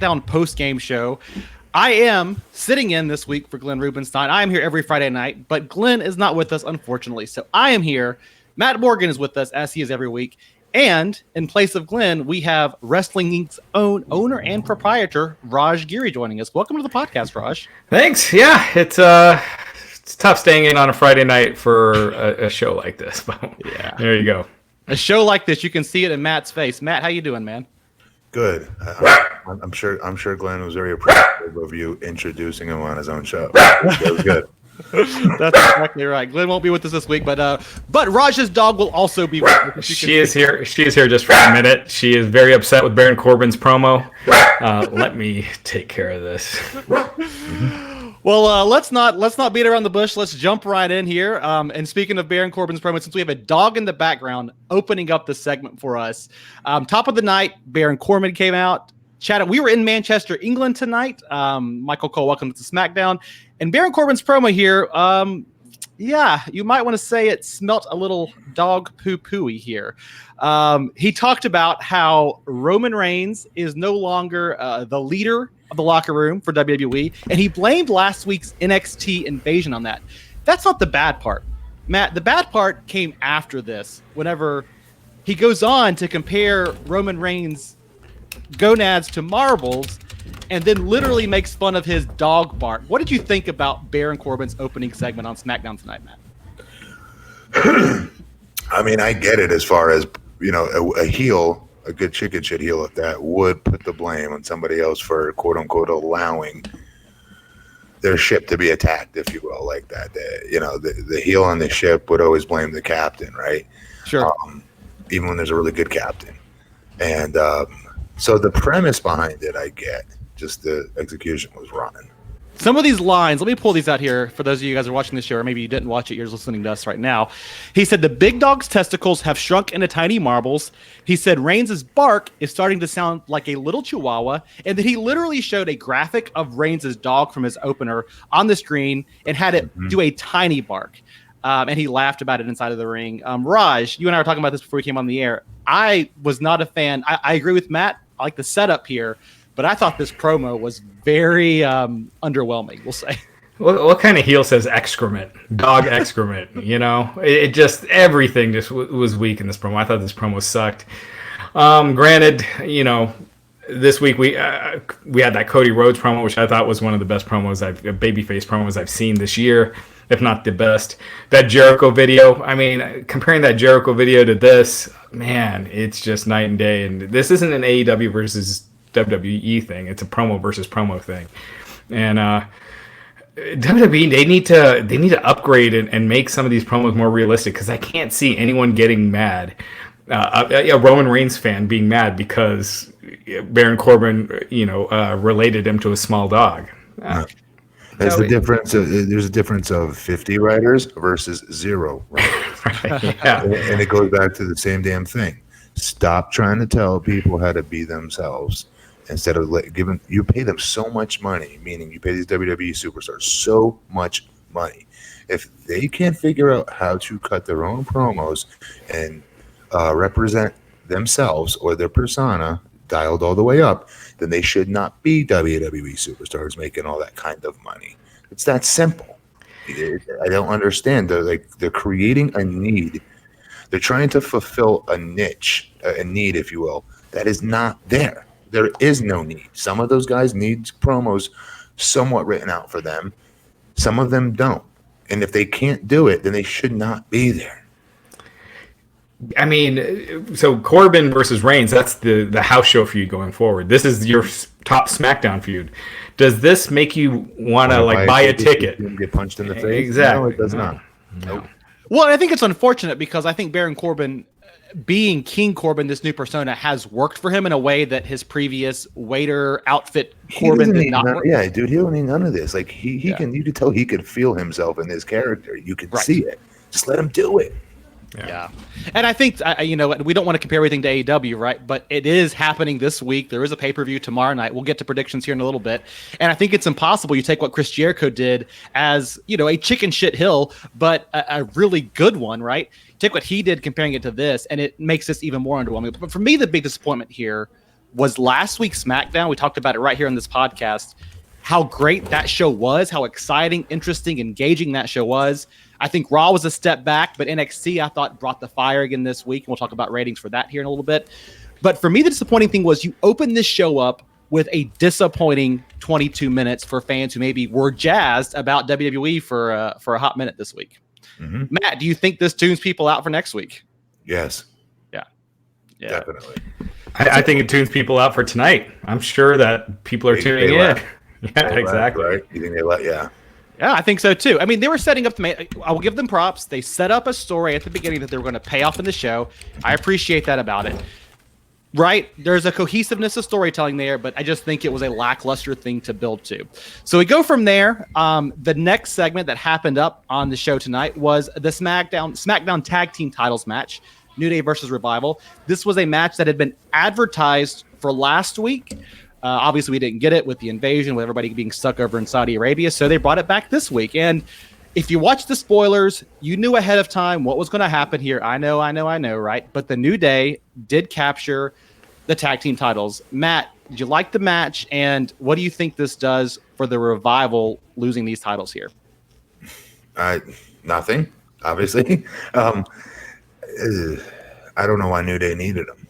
SmackDown post-game show. I am sitting in this week for Glenn Rubenstein. I am here every Friday night, but Glenn is not with us, unfortunately. So I am here. Matt Morgan is with us, as he is every week. And in place of Glenn, we have Wrestling Inc.'s own owner and proprietor, Raj Giri, joining us. Welcome to the podcast, Raj. Thanks. Yeah, it's tough staying in on a Friday night for a show like this. But yeah, there you go. A show like this, you can see it in Matt's face. Matt, how you doing, man? Good. I'm sure Glenn was very appreciative of you introducing him on his own show. That was good. That's exactly right. Glenn won't be with us this week, but Raj's dog will also be with us. She is here just for a minute. She is very upset with Baron Corbin's promo. Let me take care of this. Well, let's not beat around the bush. Let's jump right in here. And speaking of Baron Corbin's promo, since we have a dog in the background opening up the segment for us, top of the night, Baron Corbin came out. Chatted. We were in Manchester, England tonight. Michael Cole, welcome to SmackDown. And Baron Corbin's promo here, yeah, you might want to say it smelt a little dog poo-pooey here. He talked about how Roman Reigns is no longer the leader of the locker room for WWE, and he blamed last week's NXT invasion on that. That's not the bad part, Matt. The bad part came after this, whenever he goes on to compare Roman Reigns' gonads to marbles, and then literally makes fun of his dog bark. What did you think about Baron Corbin's opening segment on SmackDown tonight, Matt? I mean, I get it as far as, a heel, a good chicken shit heel at that, would put the blame on somebody else for quote unquote allowing their ship to be attacked, if you will, like that. The heel on the ship would always blame the captain, right? Sure. Even when there's a really good captain. And so the premise behind it, I get. Just the execution was rotten. Some of these lines, let me pull these out here for those of you guys who are watching the show, or maybe you didn't watch it, you're just listening to us right now. He said the big dog's testicles have shrunk into tiny marbles. He said Reigns' bark is starting to sound like a little chihuahua, and that he literally showed a graphic of Reigns' dog from his opener on the screen and had it do a tiny bark. And he laughed about it inside of the ring. Raj, you and I were talking about this before we came on the air. I was not a fan. I agree with Matt. I like the setup here. But I thought this promo was very underwhelming, we'll say. What kind of heel says excrement? Dog excrement, It just, everything just was weak in this promo. I thought this promo sucked. Granted, this week we had that Cody Rhodes promo, which I thought was one of the best babyface promos I've seen this year, if not the best. That Jericho video, I mean, comparing that Jericho video to this, man, it's just night and day. And this isn't an AEW versus WWE thing. It's a promo versus promo thing. And WWE, they need to upgrade and make some of these promos more realistic, because I can't see anyone getting mad. A Roman Reigns fan being mad because Baron Corbin, related him to a small dog. There's a difference of 50 writers versus 0 writers. Right, yeah. And it goes back to the same damn thing. Stop trying to tell people how to be themselves. Instead of you pay them so much money, meaning you pay these WWE superstars so much money. If they can't figure out how to cut their own promos and represent themselves or their persona dialed all the way up, then they should not be WWE superstars making all that kind of money. It's that simple. I don't understand. They're creating a need. They're trying to fulfill a niche, a need, if you will, that is not there. There is no need. Some of those guys need promos somewhat written out for them. Some of them don't. And if they can't do it, then they should not be there. I mean, so Corbin versus Reigns, that's the house show feud going forward. This is your top SmackDown feud. Does this make you want to buy a ticket? And get punched in the face? Exactly. No, it does not. No. Well, I think it's unfortunate because I think Baron Corbin, being King Corbin, this new persona, has worked for him in a way that his previous waiter outfit Corbin did not work. Yeah, dude, he don't need none of this. You can tell he can feel himself in his character. You can see it. Just let him do it. Yeah. And I think, we don't want to compare everything to AEW, right? But it is happening this week. There is a pay-per-view tomorrow night. We'll get to predictions here in a little bit. And I think it's impossible. You take what Chris Jericho did as, a chicken shit hill, but a really good one, right? Take what he did comparing it to this, and it makes this even more underwhelming. But for me, the big disappointment here was last week's SmackDown. We talked about it right here on this podcast, how great that show was, how exciting, interesting, engaging that show was. I think Raw was a step back, but NXT, I thought, brought the fire again this week. And we'll talk about ratings for that here in a little bit. But for me, the disappointing thing was you opened this show up with a disappointing 22 minutes for fans who maybe were jazzed about WWE for a hot minute this week. Mm-hmm. Matt, do you think this tunes people out for next week? Yes. Yeah. Definitely. I think it tunes people out for tonight. I'm sure that people are tuning in. Yeah, exactly. Right? You think they let? Yeah. Yeah, I think so too. I mean, they were setting up I will give them props. They set up a story at the beginning that they were going to pay off in the show. I appreciate that about it. Right? There's a cohesiveness of storytelling there, but I just think it was a lackluster thing to build to. So we go from there. The next segment that happened up on the show tonight was the SmackDown Tag Team Titles match, New Day versus Revival. This was a match that had been advertised for last week. Obviously, we didn't get it with the invasion, with everybody being stuck over in Saudi Arabia, so they brought it back this week. And if you watch the spoilers, you knew ahead of time what was going to happen here. I know, right? But the New Day did capture the tag team titles. Matt, did you like the match? And what do you think this does for the Revival losing these titles here? Nothing, obviously. I don't know why New Day needed them.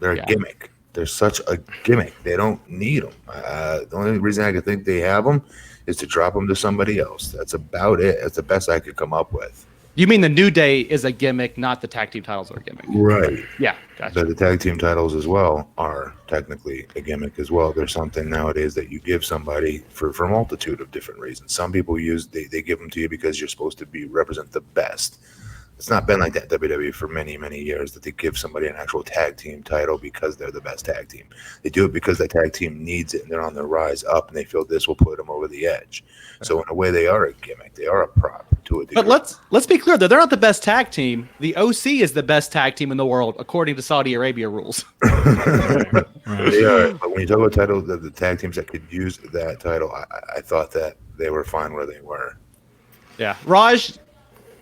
They're a gimmick. They're such a gimmick. They don't need them. The only reason I could think they have them is to drop them to somebody else. That's about it. That's the best I could come up with. You mean the New Day is a gimmick, not the tag team titles are a gimmick? Right. Yeah, gotcha. But the tag team titles as well are technically a gimmick as well. There's something nowadays that you give somebody for a multitude of different reasons. Some people they give them to you because you're supposed to represent the best. It's not been like that WWE for many, many years that they give somebody an actual tag team title because they're the best tag team. They do it because the tag team needs it and they're on their rise up and they feel this will put them over the edge. So in a way, they are a gimmick. They are a prop to a degree. But let's be clear, though. They're not the best tag team. The OC is the best tag team in the world, according to Saudi Arabia rules. Right. They are. But when you talk about titles, the tag teams that could use that title, I thought that they were fine where they were. Yeah. Raj,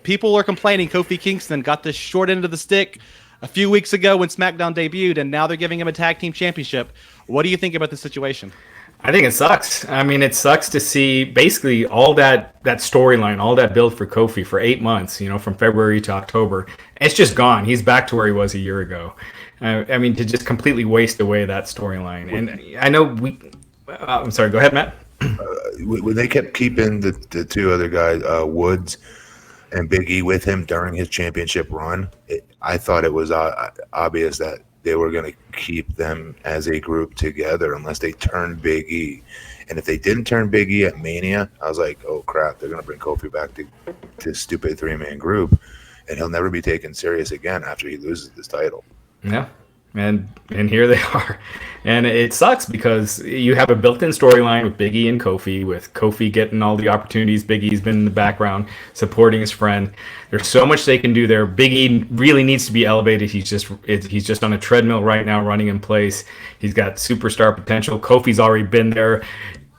people were complaining Kofi Kingston got the short end of the stick a few weeks ago when SmackDown debuted, and now they're giving him a tag team championship. What do you think about the situation? I think it sucks. I mean, it sucks to see basically all that storyline, all that build for Kofi for 8 months, from February to October. It's just gone. He's back to where he was a year ago. I mean, to just completely waste away that storyline. And I know I'm sorry, go ahead, Matt. When they kept keeping the two other guys, Woods and Big E, with him during his championship run, I thought it was obvious that they were going to keep them as a group together unless they turned Big E. And if they didn't turn Big E at Mania, I was like, oh, crap, they're going to bring Kofi back to this stupid three-man group, and he'll never be taken serious again after he loses this title. Yeah. And here they are. And it sucks because you have a built-in storyline with Big E and Kofi, with Kofi getting all the opportunities. Big E's been in the background supporting his friend. There's so much they can do there. Big E really needs to be elevated. He's just on a treadmill right now, running in place. He's got superstar potential. Kofi's already been there.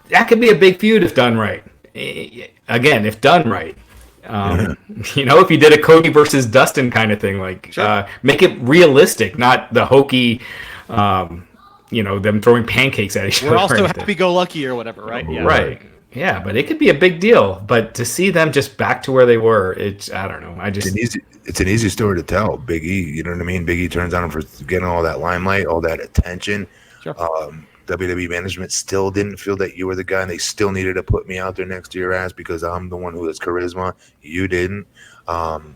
That could be a big feud if done right. Again, if done right. If you did a Cody versus Dustin kind of thing, sure. Make it realistic, not the hokey, them throwing pancakes at each other. We're also happy-go-lucky or whatever, right? Yeah. Right. Yeah, but it could be a big deal. But to see them just back to where they were, I don't know. It's an easy story to tell. Big E, you know what I mean? Big E turns on him for getting all that limelight, all that attention. Sure. WWE management still didn't feel that you were the guy, and they still needed to put me out there next to your ass because I'm the one who has charisma. You didn't. And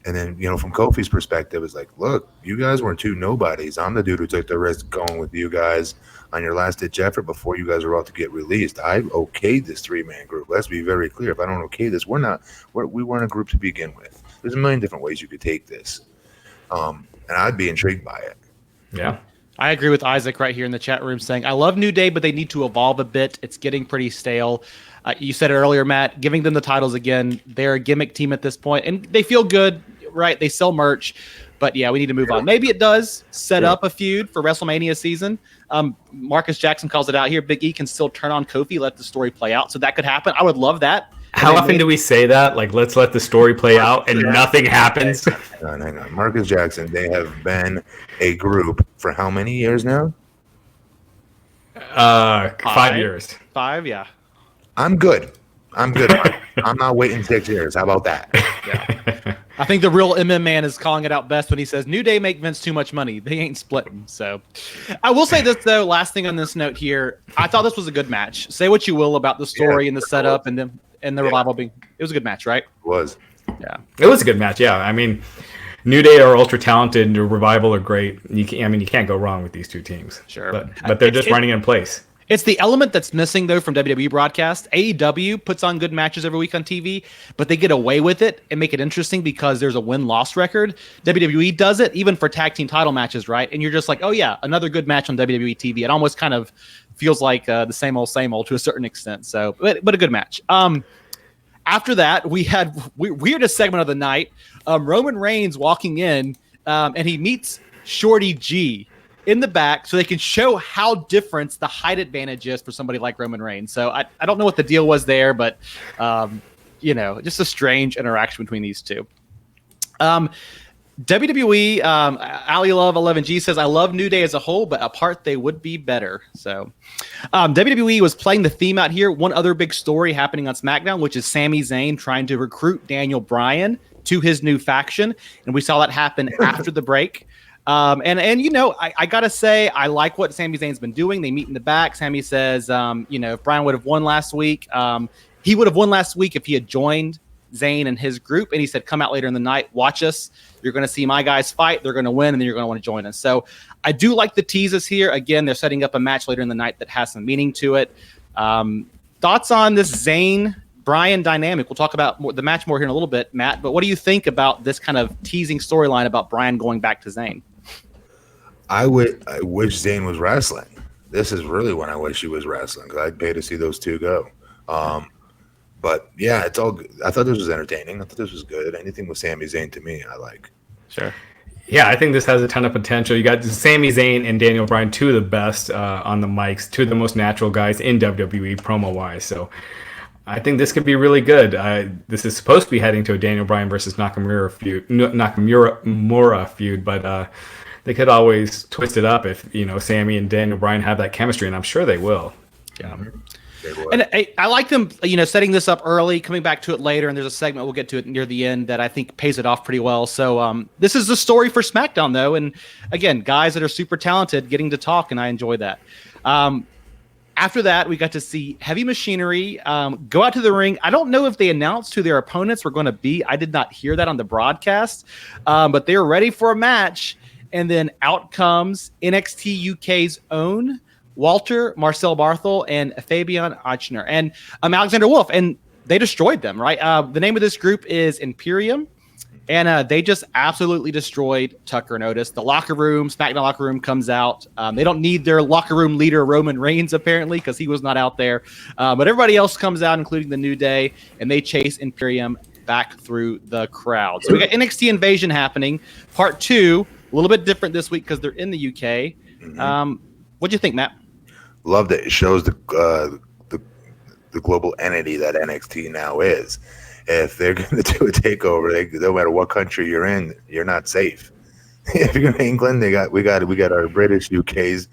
then, from Kofi's perspective, it's like, look, you guys weren't two nobodies. I'm the dude who took the risk going with you guys on your last-ditch effort before you guys were about to get released. I okayed this three-man group. Let's be very clear. If I don't okay this, we weren't a group to begin with. There's a million different ways you could take this. And I'd be intrigued by it. Yeah. I agree with Isaac right here in the chat room saying, I love New Day, but they need to evolve a bit. It's getting pretty stale. You said it earlier, Matt, giving them the titles again. They're a gimmick team at this point, and they feel good, right? They sell merch, but yeah, we need to move on. Maybe it does set up a feud for WrestleMania season. Marcus Jackson calls it out here. Big E can still turn on Kofi, let the story play out. So that could happen. I would love that. How often do we say that? Like, let's let the story play out, and nothing happens. Hang on. Marcus Jackson, they have been a group for how many years now? 5 years. 5, yeah. I'm good. I'm not waiting 6 years. How about that? Yeah. I think the real MM man is calling it out best when he says, New Day make Vince too much money. They ain't splitting. So I will say this, though, last thing on this note here. I thought this was a good match. Say what you will about the story and the setup and the revival being. It was a good match, right? It was. Yeah. It was a good match, yeah. I mean, New Day are ultra talented, Revival are great. You can't go wrong with these two teams. Sure. But they're just running in place. It's the element that's missing, though, from WWE broadcast. AEW puts on good matches every week on TV, but they get away with it and make it interesting because there's a win-loss record. WWE does it, even for tag team title matches, right? And you're just like, oh, yeah, another good match on WWE TV. It almost kind of feels like the same old to a certain extent. So, but a good match. After that, we had weirdest segment of the night. Roman Reigns walking in, and he meets Shorty G in the back so they can show how different the height advantage is for somebody like Roman Reigns. So I don't know what the deal was there, but, just a strange interaction between these two. WWE, Ali Love 11G says, I love New Day as a whole, but apart they would be better. So WWE was playing the theme out here. One other big story happening on SmackDown, which is Sami Zayn trying to recruit Daniel Bryan to his new faction. And we saw that happen after the break. I got to say, I like what Sami Zayn's been doing. They meet in the back. Sami says, if Bryan would have won last week, he would have won last week if he had joined Zayn and his group. And he said, come out later in the night, watch us. You're going to see my guys fight. They're going to win, and then you're going to want to join us. So I do like the teases here. Again, they're setting up a match later in the night that has some meaning to it. Thoughts on this Zayn-Bryan dynamic? We'll talk about the match more here in a little bit, Matt. But what do you think about this kind of teasing storyline about Bryan going back to Zayn? I wish Zayn was wrestling. This is really when I wish he was wrestling, because I'd pay to see those two go. But yeah, it's all good. I thought this was entertaining. I thought this was good. Anything with Sami Zayn to me, I like. Sure. Yeah, I think this has a ton of potential. You got Sami Zayn and Daniel Bryan, two of the best on the mics, two of the most natural guys in WWE promo-wise. So I think this could be really good. This is supposed to be heading to a Daniel Bryan versus Nakamura feud, but they could always twist it up if Sami and Daniel Bryan have that chemistry, and I'm sure they will. Yeah. And I like them, setting this up early, coming back to it later, and there's a segment, we'll get to it near the end, that I think pays it off pretty well. So this is the story for SmackDown, though, and again, guys that are super talented getting to talk, and I enjoy that. After that, we got to see Heavy Machinery go out to the ring. I don't know if they announced who their opponents were going to be. I did not hear that on the broadcast, but they were ready for a match, and then out comes NXT UK's own Walter, Marcel Barthel, and Fabian Aichner, and Alexander Wolf, and they destroyed them, right? The name of this group is Imperium, and they just absolutely destroyed Tucker and Otis. The locker room, SmackDown locker room comes out. They don't need their locker room leader, Roman Reigns, apparently, because he was not out there. But everybody else comes out, including the New Day, and they chase Imperium back through the crowd. So we got NXT Invasion happening. Part 2, a little bit different this week because they're in the UK. What'd you think, Matt? Loved it. It shows the global entity that NXT now is. If they're going to do a takeover, no matter what country you're in, you're not safe. If you're in England, we got our British UK's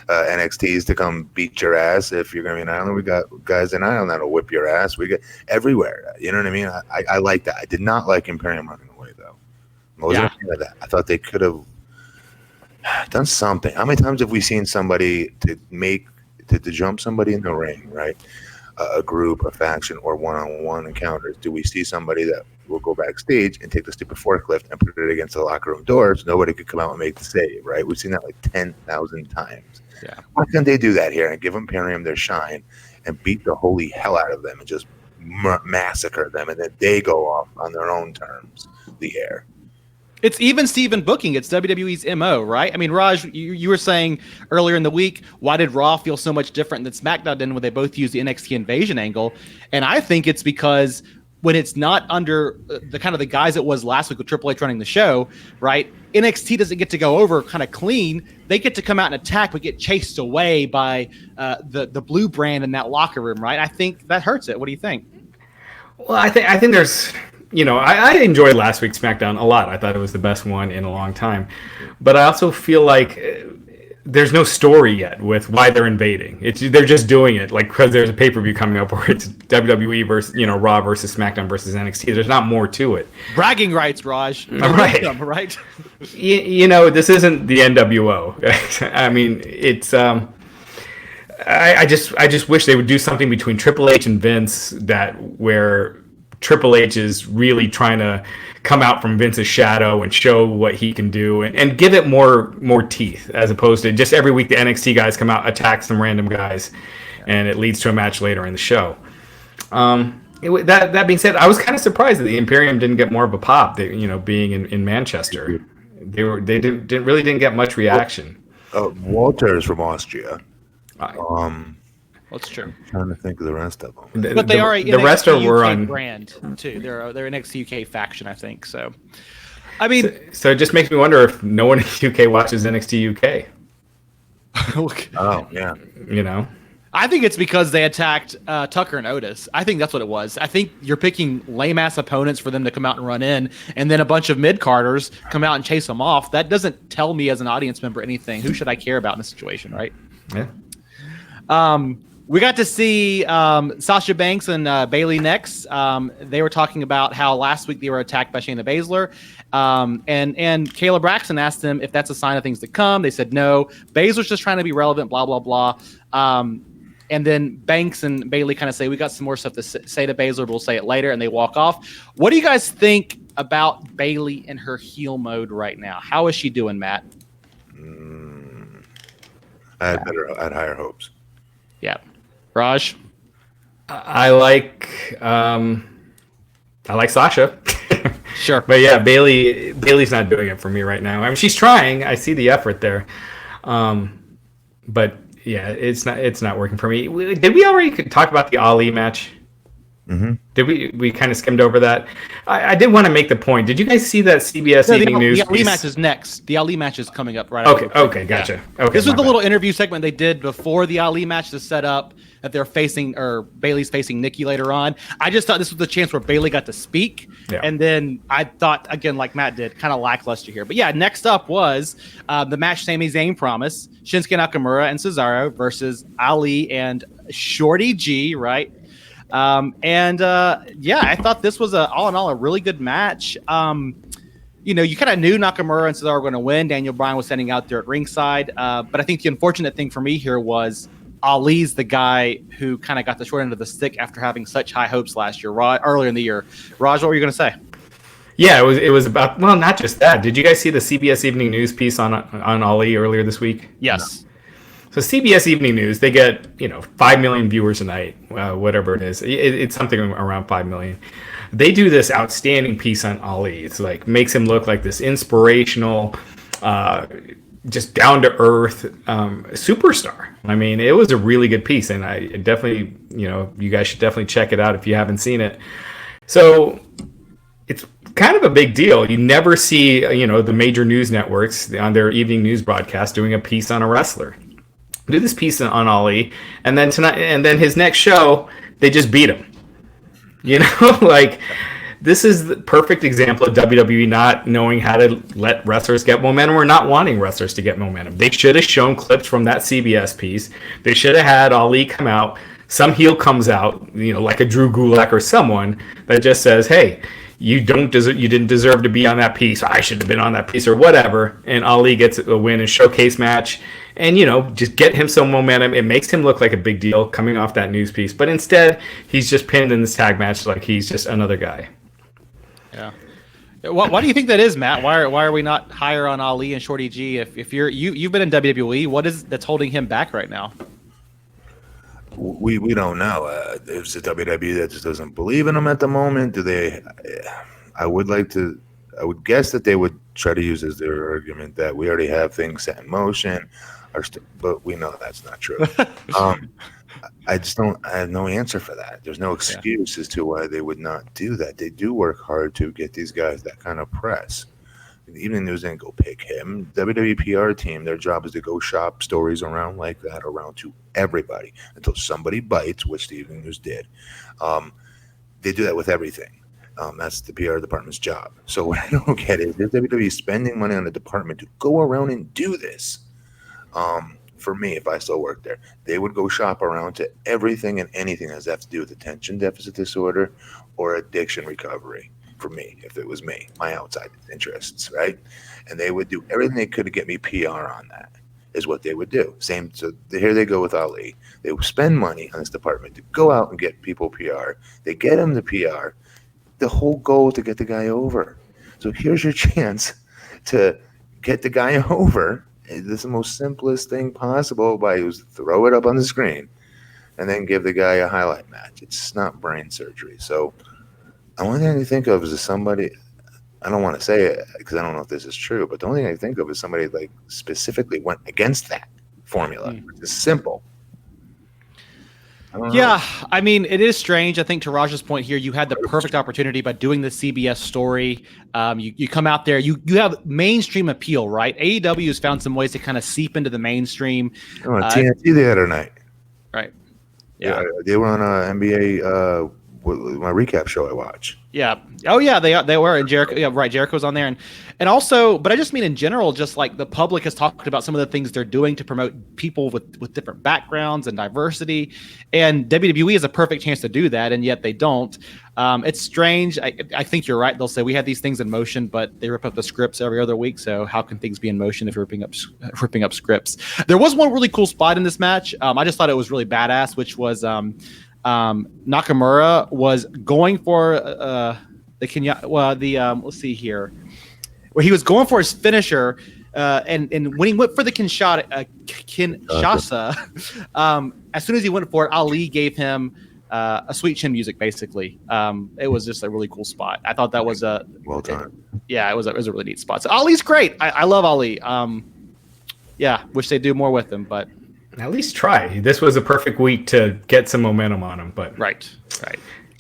NXTs to come beat your ass. If you're going to be in Ireland, we got guys in Ireland that'll whip your ass. We got everywhere. You know what I mean? I like that. I did not like Imperium running away, though. I wasn't a fan of that. I thought they could have done something. How many times have we seen somebody to jump somebody in the ring, right? A group, a faction, or one-on-one encounters. Do we see somebody that will go backstage and take the stupid forklift and put it against the locker room doors? Nobody could come out and make the save, right? We've seen that like 10,000 times. Yeah. Why can't they do that here and give Imperium their shine and beat the holy hell out of them and just massacre them, and then they go off on their own terms, the air? It's even Steven booking. It's WWE's MO, right? I mean, Raj, you were saying earlier in the week, why did Raw feel so much different than SmackDown did when they both used the NXT Invasion angle? And I think it's because when it's not under the kind of the guys it was last week with Triple H running the show, right? NXT doesn't get to go over kind of clean. They get to come out and attack, but get chased away by the blue brand in that locker room, right? I think that hurts it. What do you think? Well, I think there's, I enjoyed last week's SmackDown a lot. I thought it was the best one in a long time, but I also feel like there's no story yet with why they're invading. They're just doing it like because there's a pay-per-view coming up where it's WWE versus Raw versus SmackDown versus NXT. There's not more to it. Bragging rights, Raj. Right. Right. This isn't the NWO. I mean, it's I just wish they would do something between Triple H and Vince where Triple H is really trying to come out from Vince's shadow and show what he can do and give it more teeth, as opposed to just every week the NXT guys come out, attack some random guys, and it leads to a match later in the show. That being said, I was kind of surprised that the Imperium didn't get more of a pop. Being in Manchester, they didn't get much reaction. Walter is from Austria. That's true. I'm trying to think of the rest of them. But they are the rest were on brand too. They're an NXT UK faction, I think. So, I mean, so it just makes me wonder if no one in the UK watches NXT UK. Oh yeah. I think it's because they attacked Tucker and Otis. I think that's what it was. I think you're picking lame-ass opponents for them to come out and run in, and then a bunch of mid-carders come out and chase them off. That doesn't tell me as an audience member anything. Who should I care about in this situation, right? Yeah. We got to see Sasha Banks and Bayley next. They were talking about how last week they were attacked by Shayna Baszler. And Kayla Braxton asked them if that's a sign of things to come. They said no. Baszler's just trying to be relevant, blah, blah, blah. And then Banks and Bayley kind of say, we got some more stuff to say to Baszler, but we'll say it later, and they walk off. What do you guys think about Bayley in her heel mode right now? How is she doing, Matt? I had higher hopes. Yeah. Raj? I like Sasha. Sure. But yeah, Bayley's not doing it for me right now. I mean, she's trying. I see the effort there. But yeah, it's not working for me. Did we already talk about the Ali match? Mm-hmm. Did we kind of skimmed over that? I did want to make the point. Did you guys see that CBS Evening News? The Ali match is next. The Ali match is coming up right Okay, after. Okay, gotcha. Yeah. Okay, this was the little interview segment they did before the Ali match to set up that they're facing, or Bayley's facing Nikki later on. I just thought this was the chance where Bayley got to speak. Yeah. And then I thought, again, like Matt did, kind of lackluster here. But yeah, next up was the match Sami Zayn promised, Shinsuke Nakamura and Cesaro versus Ali and Shorty G, right? I thought this was all in all a really good match. You kind of knew Nakamura and Cesaro were going to win. Daniel Bryan was standing out there at ringside. But I think the unfortunate thing for me here was Ali's the guy who kind of got the short end of the stick after having such high hopes last year, earlier in the year. Raj, what were you going to say? Yeah, it was about, well, not just that. Did you guys see the CBS Evening News piece on Ali earlier this week? Yes. No. So CBS Evening News, they get 5 million viewers a night, whatever it is. It's something around 5 million. They do this outstanding piece on Ali. It's like makes him look like this inspirational, just down to earth superstar. I mean, it was a really good piece, and I definitely, you guys should definitely check it out if you haven't seen it. So it's kind of a big deal. You never see, the major news networks on their evening news broadcast doing a piece on a wrestler. Do this piece on Ali, and then tonight, and then his next show, they just beat him. This is the perfect example of WWE not knowing how to let wrestlers get momentum or not wanting wrestlers to get momentum. They should have shown clips from that CBS piece. They should have had Ali come out. Some heel comes out, like a Drew Gulak or someone that just says, "Hey, you didn't deserve to be on that piece. I should have been on that piece," or whatever. And Ali gets a win and showcase match. And, just get him some momentum. It makes him look like a big deal coming off that news piece. But instead, he's just pinned in this tag match like he's just another guy. Yeah. Why do you think that is, Matt? Why are we not higher on Ali and Shorty G? If you've been in WWE, what is that's holding him back right now? We don't know. Is it WWE that just doesn't believe in him at the moment? Do they? I would guess that they would try to use as their argument that we already have things set in motion. But we know that's not true. I have no answer for that. There's no excuse as to why they would not do that. They do work hard to get these guys that kind of press. The Evening News didn't go pick him. WWE PR team, their job is to go shop stories around like that around to everybody until somebody bites, which the Evening News did. they do that with everything. That's the PR department's job. So what I don't get is if WWE is spending money on the department to go around and do this. For me, if I still worked there, they would go shop around to everything and anything that has to do with attention deficit disorder or addiction recovery. For me, if it was me, my outside interests, right? And they would do everything they could to get me PR on that, is what they would do. Same, so here they go with Ali. They would spend money on this department to go out and get people PR. They get them the PR. The whole goal is to get the guy over. So here's your chance to get the guy over. This is the most simplest thing possible by throw it up on the screen and then give the guy a highlight match. It's not brain surgery. So the only thing I can think of is somebody, I don't want to say it because I don't know if this is true, but the only thing I can think of is somebody like specifically went against that formula. It's simple. Yeah, I mean, it is strange. I think to Raj's point here, you had the perfect opportunity by doing the CBS story. You come out there, you have mainstream appeal, right? AEW has found some ways to kind of seep into the mainstream. TNT the other night. Right. Yeah. They were on NBA, my recap show I watch. Yeah. Oh yeah, they were. And Jericho, yeah, right. Jericho's on there, and also, but I just mean in general, just like the public has talked about some of the things they're doing to promote people with different backgrounds and diversity, and WWE is a perfect chance to do that, and yet they don't. It's strange. I think you're right. They'll say we had these things in motion, but they rip up the scripts every other week. So how can things be in motion if you're ripping up scripts? There was one really cool spot in this match. I just thought it was really badass, which was Nakamura was going for let's see here, where he was going for his finisher, and when he went for the Kinshasa, as soon as he went for it, Ali gave him a sweet chin music. Basically, it was just a really cool spot. I thought that was a well done. Yeah, it was a really neat spot. So Ali's great. I love Ali. Yeah, wish they'd do more with him, but. At least try. This was a perfect week to get some momentum on him. But right.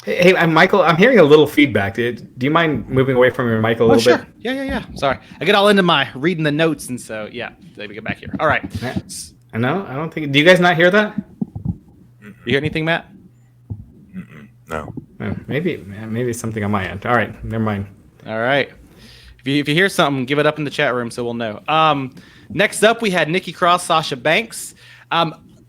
Hey, Michael, I'm hearing a little feedback. Do you mind moving away from your mic a little bit? Yeah. Sorry, I get all into my reading the notes, and so yeah, let me get back here. All right. No, I don't think. Do you guys not hear that? You hear anything, Matt? No. Maybe it's something on my end. All right, never mind. All right. If you hear something, give it up in the chat room so we'll know. Next up, we had Nikki Cross, Sasha Banks.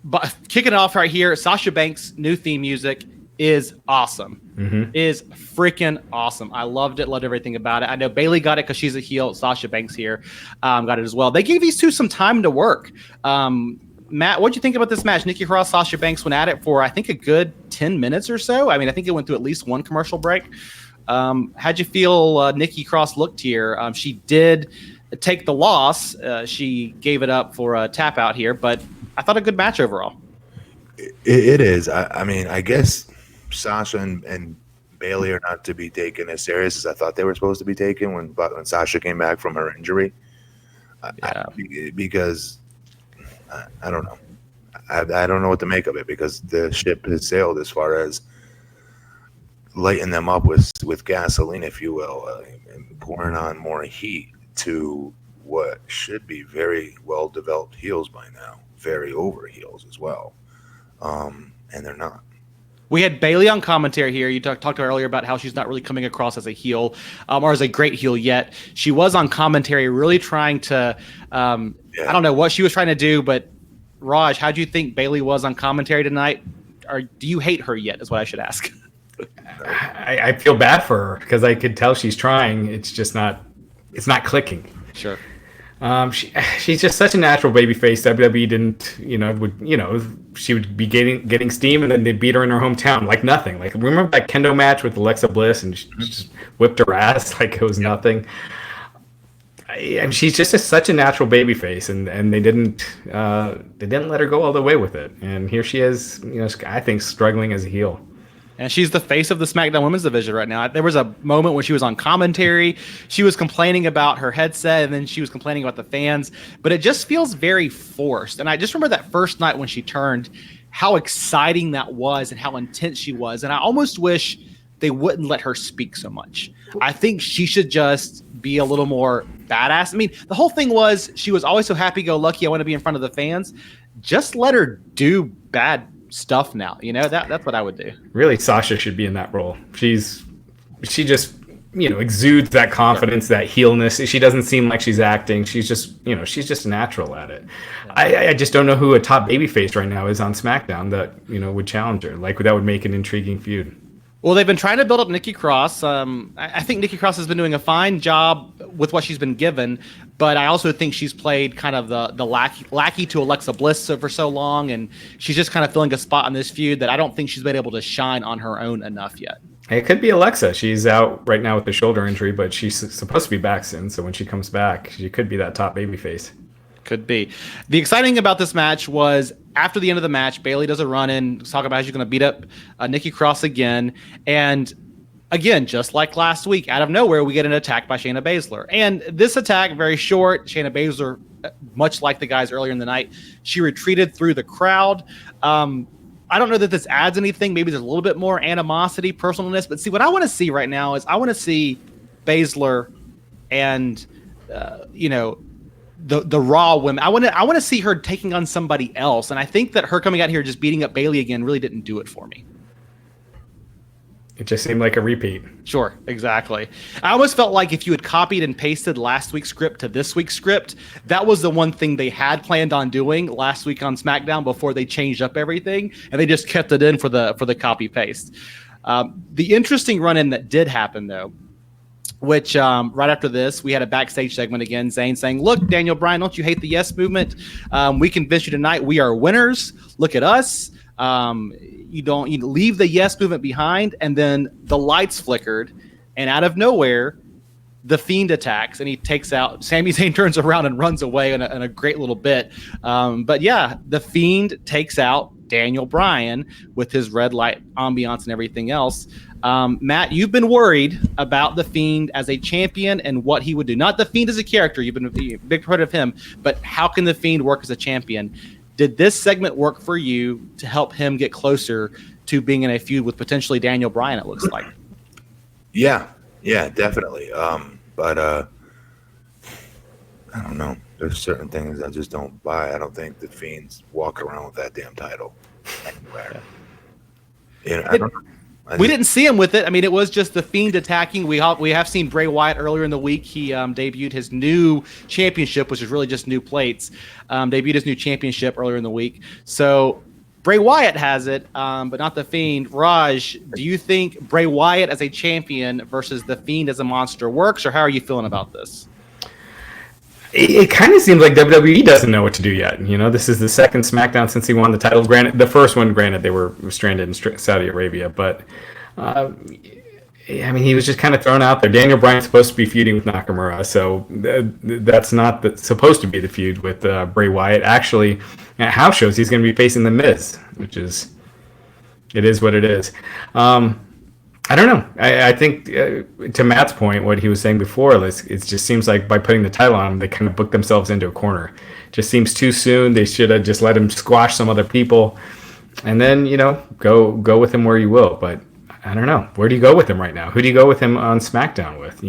But kicking it off right here, Sasha Banks' new theme music is awesome. Is freaking awesome. I loved it. Loved everything about it. I know Bayley got it because she's a heel. Sasha Banks here got it as well. They gave these two some time to work. Matt, what'd you think about this match? Nikki Cross, Sasha Banks went at it for, I think, a good 10 minutes or so. I mean, I think it went through at least one commercial break. How'd you feel Nikki Cross looked here? She did take the loss. She gave it up for a tap out here, but I thought a good match overall. It is. I mean, I guess Sasha and Bayley are not to be taken as serious as I thought they were supposed to be taken when Sasha came back from her injury. Because I don't know. I don't know what to make of it because the ship has sailed as far as lighting them up with gasoline, if you will, and pouring on more heat to what should be very well developed heels by now, very over heels as well, and they're not. We had Bayley on commentary here. You talked to her earlier about how she's not really coming across as a heel or as a great heel yet. She was on commentary really trying to I don't know what she was trying to do, but Raj, how do you think Bayley was on commentary tonight? Or do you hate her yet is what I should ask. I feel bad for her because I could tell she's trying. It's just not clicking. Sure. She's just such a natural babyface. WWE didn't, she would be getting steam, and then they beat her in her hometown like nothing. Like remember that kendo match with Alexa Bliss, and she just whipped her ass like it was nothing. And she's just such a natural babyface, and they didn't let her go all the way with it. And here she is, I think struggling as a heel. And she's the face of the SmackDown Women's Division right now. There was a moment when she was on commentary. She was complaining about her headset, and then she was complaining about the fans. But it just feels very forced. And I just remember that first night when she turned, how exciting that was and how intense she was. And I almost wish they wouldn't let her speak so much. I think she should just be a little more badass. I mean, the whole thing was she was always so happy-go-lucky. I want to be in front of the fans. Just let her do bad stuff now. That's what I would do. Really, Sasha should be in that role. She just exudes that confidence, that heelness. She doesn't seem like she's acting. She's just natural at it. Yeah. I just don't know who a top babyface right now is on SmackDown that would challenge her. Like that would make an intriguing feud. Well, they've been trying to build up Nikki Cross. I think Nikki Cross has been doing a fine job with what she's been given, but I also think she's played kind of the lackey to Alexa Bliss for so long, and she's just kind of filling a spot in this feud that I don't think she's been able to shine on her own enough yet. It could be Alexa. She's out right now with the shoulder injury, but she's supposed to be back soon, so when she comes back, she could be that top babyface. Could be. The exciting about this match was after the end of the match, Bayley does a run-in, talk about how she's going to beat up Nikki Cross again. And again, just like last week, out of nowhere, we get an attack by Shayna Baszler. And this attack, very short. Shayna Baszler, much like the guys earlier in the night, she retreated through the crowd. I don't know that this adds anything. Maybe there's a little bit more animosity, personalness. But see, what I want to see right now is I want to see Baszler and, the Raw women. I want to see her taking on somebody else, and I think that her coming out here just beating up Bayley again really didn't do it for me. It just seemed like a repeat. Sure, exactly. I almost felt like if you had copied and pasted last week's script to this week's script, that was the one thing they had planned on doing last week on SmackDown before they changed up everything, and they just kept it in for the copy paste. The interesting run-in that did happen though, which right after this, we had a backstage segment again, Zayn saying, look, Daniel Bryan, don't you hate the yes movement? We convinced you tonight we are winners. Look at us. You leave the yes movement behind. And then the lights flickered. And out of nowhere, the Fiend attacks and he takes out. Sami Zayn turns around and runs away in a great little bit. But yeah, the Fiend takes out Daniel Bryan with his red light ambiance and everything else. Matt, you've been worried about the Fiend as a champion and what he would do. Not the Fiend as a character. You've been a big part of him, but how can the Fiend work as a champion? Did this segment work for you to help him get closer to being in a feud with potentially Daniel Bryan, it looks like? Yeah, definitely. But I don't know. There's certain things I just don't buy. I don't think the Fiend's walk around with that damn title anywhere. I don't know. We didn't see him with it. I mean, it was just the Fiend attacking. We have seen Bray Wyatt earlier in the week. He debuted his new championship, which is really just new plates. Debuted his new championship earlier in the week. So Bray Wyatt has it, but not the Fiend. Raj, do you think Bray Wyatt as a champion versus the Fiend as a monster works, or how are you feeling about this? It kind of seems like WWE doesn't know what to do yet. This is the second SmackDown since he won the title. Granted, the first one, they were stranded in Saudi Arabia, but he was just kind of thrown out there. Daniel Bryan's supposed to be feuding with Nakamura, so that's not supposed to be the feud with Bray Wyatt. Actually, at house shows, he's going to be facing The Miz, it is what it is. I don't know. I think to Matt's point, what he was saying before, it just seems like by putting the title on him, they kind of booked themselves into a corner. Just seems too soon. They should have just let him squash some other people, and then go with him where you will. But I don't know. Where do you go with him right now? Who do you go with him on SmackDown with?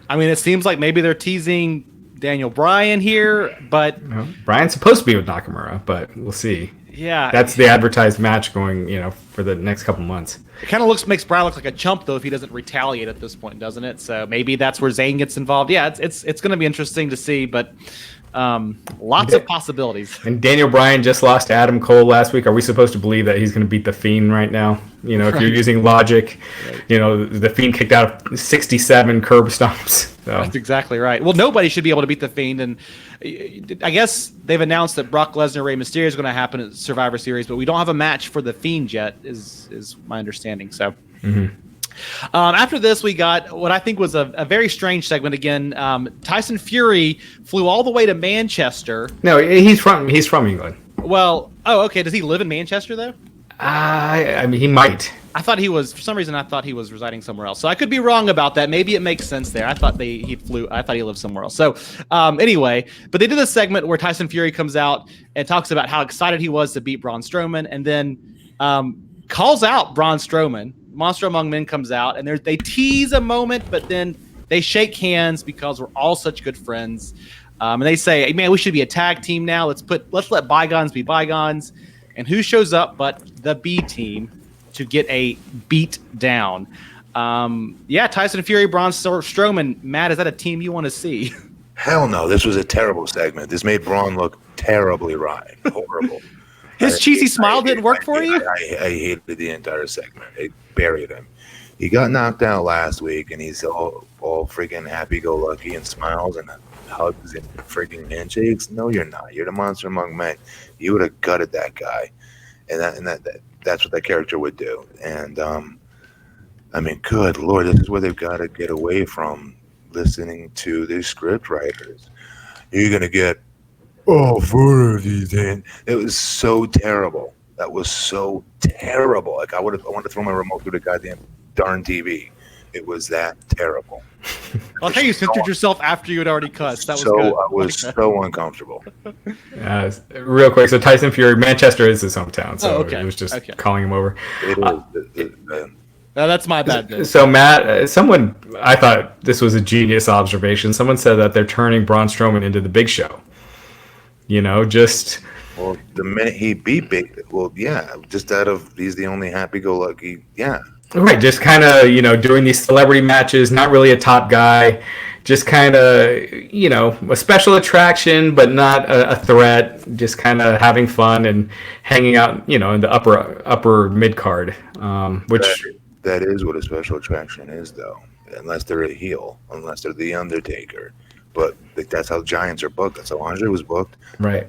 I mean, it seems like maybe they're teasing Daniel Bryan here, but Bryan's supposed to be with Nakamura, but we'll see. Yeah, that's the advertised match going, for the next couple months. It kind of makes Bryan look like a chump though if he doesn't retaliate at this point, doesn't it? So maybe that's where Zayn gets involved. Yeah, it's going to be interesting to see, but lots of possibilities. And Daniel Bryan just lost to Adam Cole last week. Are we supposed to believe that he's going to beat the Fiend right now? If you're using logic, the Fiend kicked out 67 curb stomps. So. That's exactly right. Well, nobody should be able to beat the Fiend, and I guess they've announced that Brock Lesnar, Rey Mysterio is going to happen at Survivor Series, but we don't have a match for the Fiend yet, is my understanding. So. Mm-hmm. After this, we got what I think was a very strange segment again. Tyson Fury flew all the way to Manchester. No, he's from England. Well, okay. Does he live in Manchester though? He might. I thought he was, for some reason, I thought he was residing somewhere else. So I could be wrong about that. Maybe it makes sense there. I thought he lived somewhere else. So anyway, but they did a segment where Tyson Fury comes out and talks about how excited he was to beat Braun Strowman, and then calls out Braun Strowman. Monster Among Men comes out, and they tease a moment, but then they shake hands because we're all such good friends. And they say, hey, man, we should be a tag team now. Let's let bygones be bygones. And who shows up but the B team to get a beat down? Tyson Fury, Braun Strowman. Matt, is that a team you want to see? Hell no. This was a terrible segment. This made Braun look terribly right. Horrible. His cheesy smile didn't work for you? I hated the entire segment. It buried him. He got knocked out last week, and he's all freaking happy-go-lucky and smiles and hugs and freaking handshakes. No, you're not. You're the monster among men. You would have gutted that guy, and that's what that character would do. And I mean, good Lord, this is where they've got to get away from listening to the script writers. You're gonna get 4 of these, and it was so terrible. That was so terrible. Like I wanted to throw my remote through the goddamn darn TV. It was that terrible. I'll tell you censored yourself after you had already cussed. That was so good. I was so uncomfortable. Real quick, so Tyson Fury, Manchester is his hometown, so it was just calling him over. It is. That's my bad. So Matt, I thought this was a genius observation. Someone said that they're turning Braun Strowman into the Big Show. Well, the minute he beat Big, just out of he's the only happy-go-lucky, Right, just kind of, doing these celebrity matches, not really a top guy, just kind of, a special attraction, but not a threat, just kind of having fun and hanging out, in the upper mid-card, which... That is what a special attraction is, though, unless they're a heel, unless they're The Undertaker. But that's how Giants are booked. That's how Andre was booked. Right.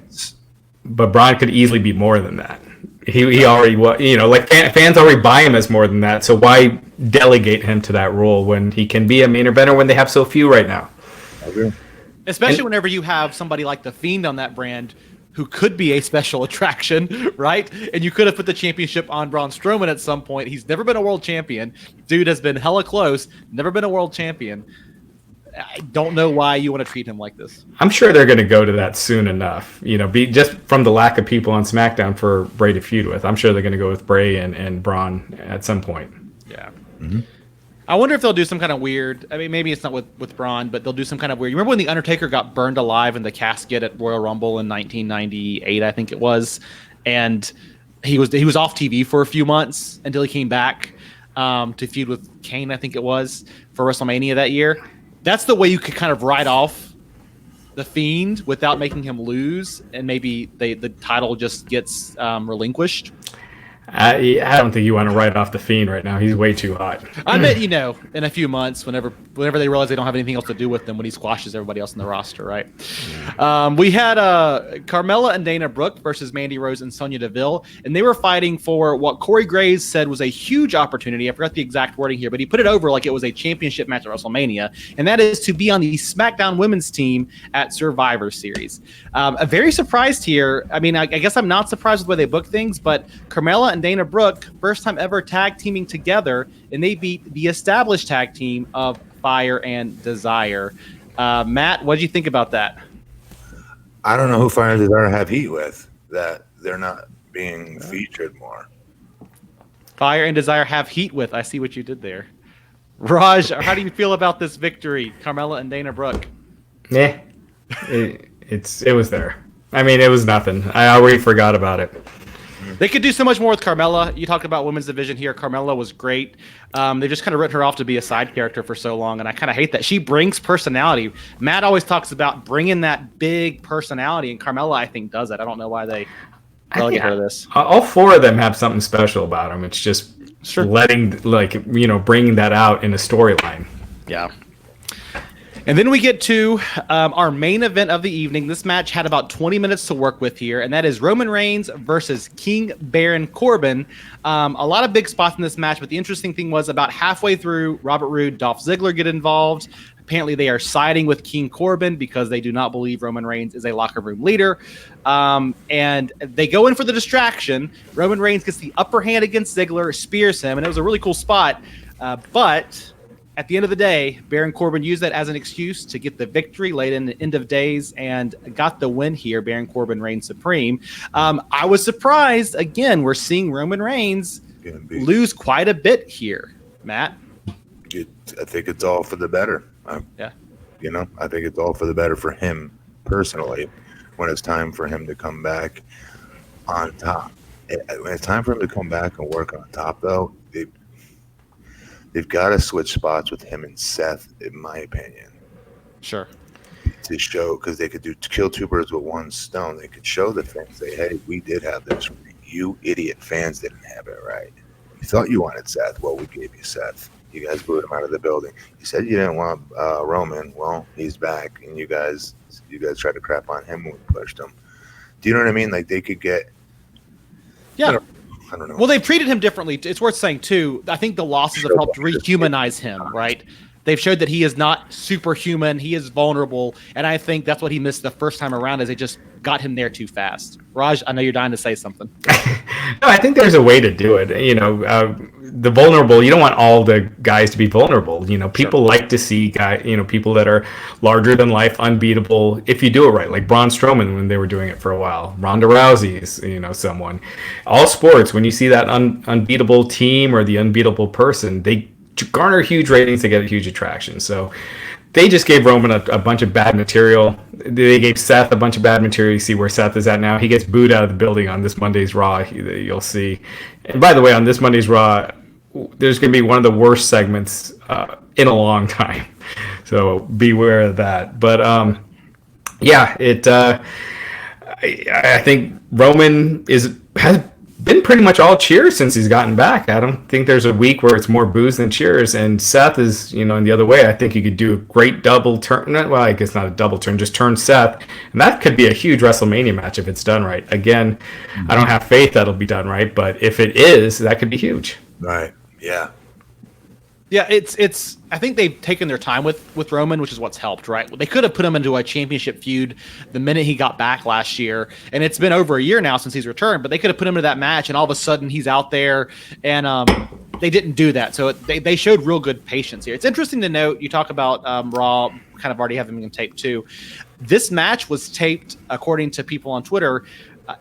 But Braun could easily be more than that. He already was, fans already buy him as more than that. So why delegate him to that role when he can be a main eventer when they have so few right now? I agree. Especially whenever you have somebody like The Fiend on that brand who could be a special attraction, right? And you could have put the championship on Braun Strowman at some point. He's never been a world champion. Dude has been hella close, never been a world champion. I don't know why you want to treat him like this. I'm sure they're going to go to that soon enough. Just from the lack of people on SmackDown for Bray to feud with. I'm sure they're going to go with Bray and Braun at some point. Yeah. Mm-hmm. I wonder if they'll do some kind of weird. I mean, maybe it's not with Braun, but they'll do some kind of weird. You remember when the Undertaker got burned alive in the casket at Royal Rumble in 1998, I think it was, and he was off TV for a few months until he came back to feud with Kane, I think it was, for WrestleMania that year. That's the way you could kind of write off the Fiend without making him lose, and maybe the title just gets relinquished. I don't think you want to write off the Fiend right now. He's way too hot. I bet in a few months, whenever they realize they don't have anything else to do with them, when he squashes everybody else in the roster, right? We had Carmella and Dana Brooke versus Mandy Rose and Sonya Deville, and they were fighting for what Corey Graves said was a huge opportunity. I forgot the exact wording here, but he put it over like it was a championship match at WrestleMania, and that is to be on the SmackDown Women's team at Survivor Series. Very surprised here. I mean, I guess I'm not surprised with the way they book things, but Carmella and Dana Brooke, first time ever tag teaming together, and they beat the established tag team of Fire and Desire. Matt, what did you think about that? I don't know who Fire and Desire have heat with, that they're not being featured more. Fire and Desire have heat with. I see what you did there. Raj, how do you feel about this victory, Carmella and Dana Brooke? Yeah, it was there. I mean, it was nothing. I already forgot about it. They could do so much more with Carmella. You talked about women's division here. Carmella was great. They just kind of written her off to be a side character for so long, and I kind of hate that. She brings personality. Matt always talks about bringing that big personality, and Carmella, I think, does it. I don't know why they relegate her to this. All 4 of them have something special about them. It's just bringing that out in a storyline. Yeah. And then we get to our main event of the evening. This match had about 20 minutes to work with here, and that is Roman Reigns versus King Baron Corbin. A lot of big spots in this match, but the interesting thing was about halfway through, Robert Roode, Dolph Ziggler get involved. Apparently, they are siding with King Corbin because they do not believe Roman Reigns is a locker room leader. And they go in for the distraction. Roman Reigns gets the upper hand against Ziggler, spears him, and it was a really cool spot. But at the end of the day, Baron Corbin used that as an excuse to get the victory late in the end of days and got the win here. Baron Corbin reigns supreme. I was surprised. Again, we're seeing Roman Reigns lose quite a bit here. Matt? I think it's all for the better. Yeah. I think it's all for the better for him personally when it's time for him to come back on top. When it's time for him to come back and work on top, though, they've got to switch spots with him and Seth, in my opinion. Sure. To show, because they could kill two birds with one stone. They could show the fans, say, hey, we did have this. You idiot fans didn't have it right. You thought you wanted Seth. Well, we gave you Seth. You guys booed him out of the building. You said you didn't want Roman. Well, he's back, and you guys tried to crap on him when we pushed him. Do you know what I mean? Like, they could get. Yeah. I don't know. Well, they've treated him differently. It's worth saying too. I think the losses have helped rehumanize him. Right. They've showed that he is not superhuman. He is vulnerable, and I think that's what he missed the first time around. Is they just got him there too fast. Raj, I know you're dying to say something. No, I think there's a way to do it. The vulnerable. You don't want all the guys to be vulnerable. People like to see people that are larger than life, unbeatable. If you do it right, like Braun Strowman when they were doing it for a while. Ronda Rousey is, someone. All sports, when you see that unbeatable team or the unbeatable person, they garner huge ratings, they get a huge attraction. So they just gave Roman a bunch of bad material. They gave Seth a bunch of bad material. You see where Seth is at now. He gets booed out of the building on this Monday's Raw. You'll see. And by the way, on this Monday's Raw, there's going to be one of the worst segments in a long time. So beware of that. But I think Roman has been pretty much all cheers since he's gotten back. I don't think there's a week where it's more boos than cheers. And Seth is, in the other way. I think you could do a great double turn. Well, I guess not a double turn, just turn Seth. And that could be a huge WrestleMania match if it's done right. Again, I don't have faith that'll be done right, but if it is, that could be huge. Right. Yeah. Yeah, it's. I think they've taken their time with Roman, which is what's helped, right? They could have put him into a championship feud the minute he got back last year, and it's been over a year now since he's returned. But they could have put him into that match, and all of a sudden he's out there, and they didn't do that. So they showed real good patience here. It's interesting to note. You talk about Raw kind of already having him taped too. This match was taped, according to people on Twitter,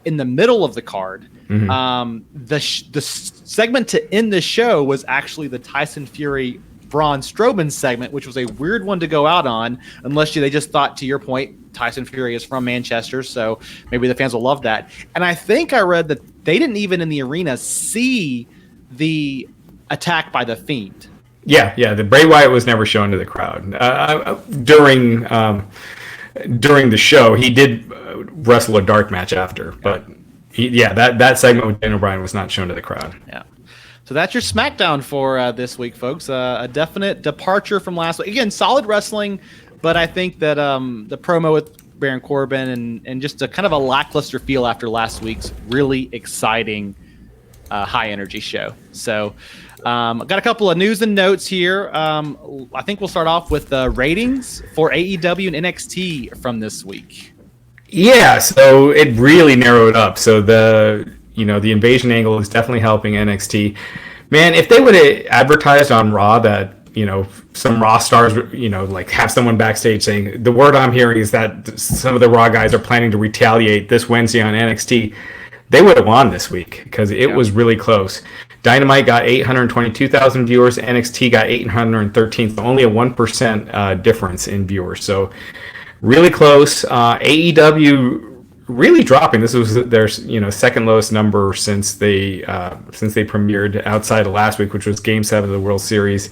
in the middle of the card. Mm-hmm. The segment to end the show was actually the Tyson Fury Braun Strowman segment, which was a weird one to go out on, unless they just thought, to your point, Tyson Fury is from Manchester, so maybe the fans will love that. And I think I read that they didn't even in the arena see the attack by the Fiend. Yeah. The Bray Wyatt was never shown to the crowd during the show. He did wrestle a dark match after, but that segment with Daniel Bryan was not shown to the crowd. Yeah. So that's your SmackDown for this week, folks. A definite departure from last week. Again, solid wrestling, but I think that the promo with Baron Corbin and just a kind of a lackluster feel after last week's really exciting high energy show. So I've got a couple of news and notes here. I think we'll start off with the ratings for AEW and NXT from this week. Yeah, so it really narrowed up. So the invasion angle is definitely helping NXT. Man, if they would have advertised on Raw that, some Raw stars, like have someone backstage saying, the word I'm hearing is that some of the Raw guys are planning to retaliate this Wednesday on NXT, they would have won this week because it was really close. Dynamite got 822,000 viewers. NXT got 813, so only a 1% difference in viewers. So really close. AEW really dropping. This was their second lowest number since they premiered outside of last week, which was Game 7 of the World Series.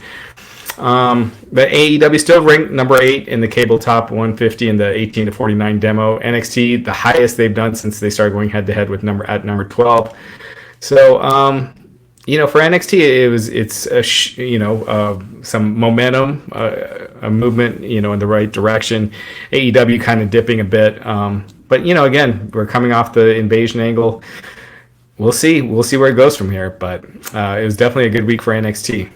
But AEW still ranked number 8 in the cable top 150 in the 18 to 49 demo. NXT the highest they've done since they started going head to head with number 12. So for NXT it's some momentum, a movement in the right direction. AEW kind of dipping a bit. But again, we're coming off the invasion angle. We'll see where it goes from here. But it was definitely a good week for NXT.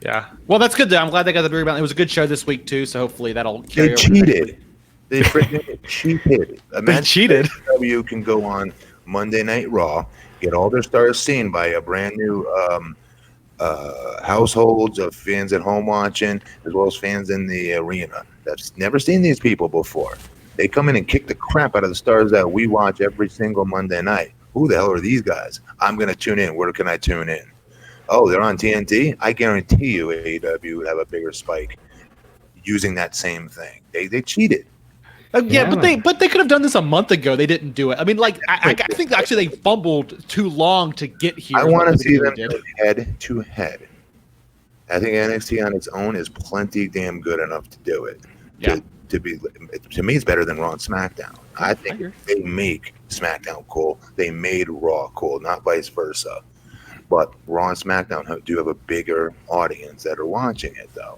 Yeah. Well, that's good. I'm glad they got the rebound. It was a good show this week too. So hopefully that'll carry over. Cheated. They freaking cheated. They cheated. AEW can go on Monday Night Raw, get all their stars seen by a brand new households of fans at home watching, as well as fans in the arena that's never seen these people before. They come in and kick the crap out of the stars that we watch every single Monday night. Who the hell are these guys? I'm going to tune in. Where can I tune in? Oh, they're on TNT? I guarantee you AEW would have a bigger spike using that same thing. They cheated. But they could have done this a month ago. They didn't do it. I mean, like I think actually they fumbled too long to get here. I want to see them head to head. I think NXT on its own is plenty damn good enough to do it. Yeah. To me, it's better than Raw and SmackDown. I think they make SmackDown cool. They made Raw cool, not vice versa. But Raw and SmackDown do have a bigger audience that are watching it, though.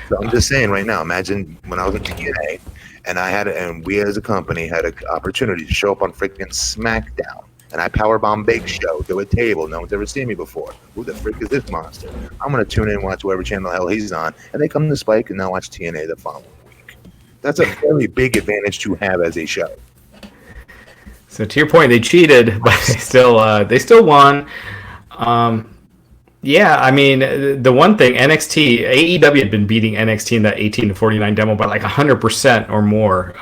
So I'm just saying right now, imagine when I was in TNA and we as a company had an opportunity to show up on freaking SmackDown, and I powerbomb Big Show to a table. No one's ever seen me before. Who the frick is this monster? I'm going to tune in and watch whatever channel the hell he's on, and they come to Spike and now watch TNA the following week. That's a very big advantage to have as a show. So to your point, they cheated, but they still won. Yeah, I mean, the one thing, AEW had been beating NXT in that 18-49 demo by like 100% or more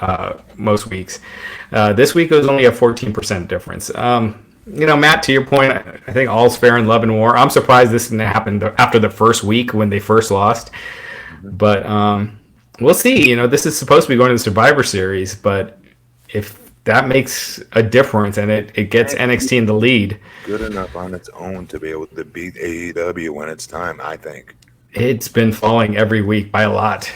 most weeks. This week it was only a 14% difference. Matt, to your point, I think all's fair in love and war. I'm surprised this didn't happen after the first week when they first lost. But we'll see. This is supposed to be going to the Survivor Series, but if that makes a difference, and it gets NXT in the lead. Good enough on its own to be able to beat AEW when it's time, I think. It's been falling every week by a lot.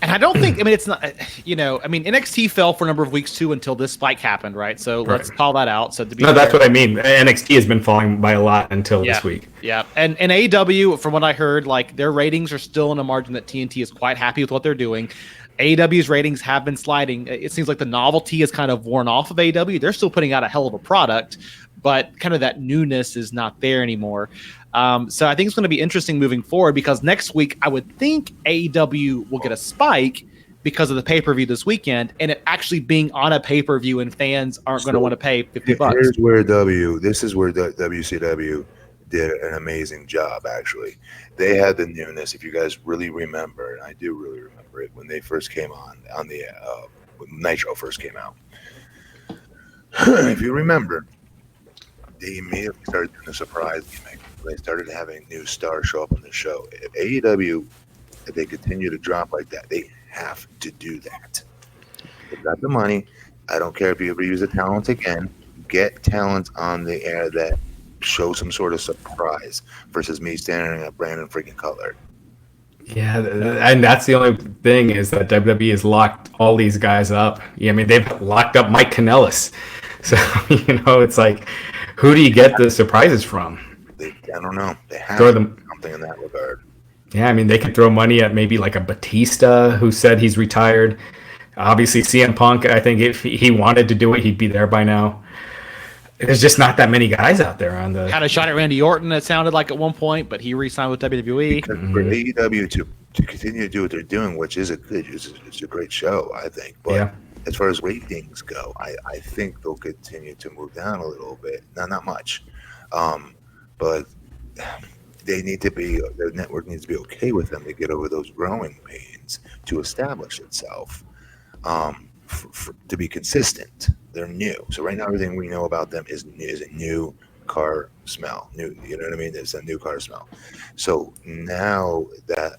And I don't think, it's not, NXT fell for a number of weeks too until this spike happened, right? So let's call that out. So that's what I mean. NXT has been falling by a lot until this week. Yeah. And AEW, from what I heard, like their ratings are still in a margin that TNT is quite happy with what they're doing. AEW's ratings have been sliding. It seems like the novelty is kind of worn off of AEW. They're still putting out a hell of a product, but kind of that newness is not there anymore. So I think it's going to be interesting moving forward because next week I would think AEW will get a spike because of the pay-per-view this weekend, and it actually being on a pay-per-view and fans aren't going to want to pay $50. This is where the WCW did an amazing job, actually. They had the newness, if you guys really remember, and I do really remember it, when they first came on the when Nitro first came out. If you remember, they immediately started doing a surprise gimmick. They started having new stars show up on the show. If AEW, if they continue to drop like that, they have to do that. They've got the money. I don't care if you ever use the talent again. Get talent on the air that show some sort of surprise versus me standing at Brandon freaking Cutler. Yeah, and that's the only thing is that WWE has locked all these guys up. Yeah, I mean, they've locked up Mike Kanellis. So, it's like, who do you get the surprises from? I don't know. They have something in that regard. Yeah, I mean, they could throw money at maybe like a Batista who said he's retired. Obviously, CM Punk, I think if he wanted to do it, he'd be there by now. There's just not that many guys out there on the... Kind of shot at Randy Orton, it sounded like at one point, but he re-signed with WWE. Because for AEW to continue to do what they're doing, which is it's a great show, I think. But as far as ratings go, I think they'll continue to move down a little bit. Not much. But they need to be... Their network needs to be okay with them to get over those growing pains to establish itself. To be consistent. They're new. So right now everything we know about them is a new car smell. New, you know what I mean? It's a new car smell. So now that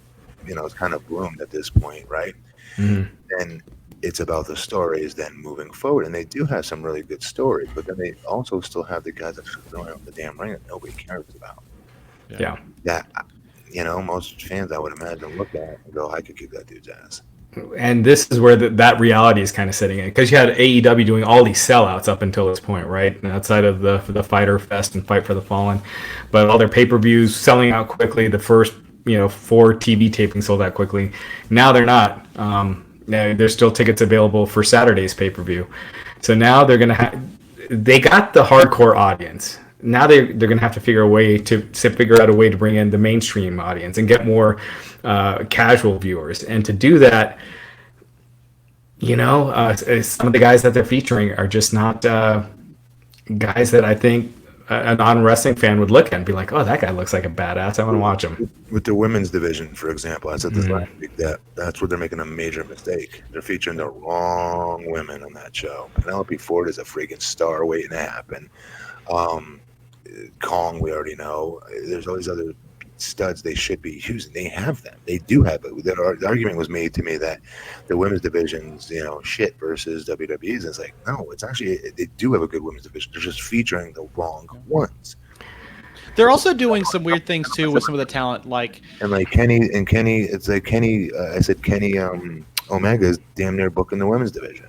it's kind of bloomed at this point, right? Mm-hmm. Then it's about the stories then moving forward. And they do have some really good stories, but then they also still have the guys that are throwing out the damn ring that nobody cares about. Yeah. That most fans I would imagine look at and go, I could kick that dude's ass. And this is where that reality is kind of sitting in, because you had AEW doing all these sellouts up until this point, right? And outside of the Fyter Fest and Fight for the Fallen, but all their pay-per-views selling out quickly. The first 4 TV tapings sold out quickly. Now they're not. There's still tickets available for Saturday's pay-per-view. So now they're gonna they got the hardcore audience. Now they're gonna have to figure out a way to bring in the mainstream audience and get more casual viewers. And to do that, some of the guys that they're featuring are just not guys that I think a non-wrestling fan would look at and be like, oh, that guy looks like a badass. I want to watch him. With the women's division, for example, I said this last week, that's where they're making a major mistake. They're featuring the wrong women on that show. Penelope Ford is a freaking star waiting to happen. Kong, we already know. There's all these other studs they should be using. They have them. They do have it. The argument was made to me that the women's division's, shit versus WWE's. It's like, no, it's actually, they do have a good women's division. They're just featuring the wrong ones. They're also doing some weird things too with some of the talent, like Kenny. It's like Kenny. I said Kenny Omega is damn near booking the women's division.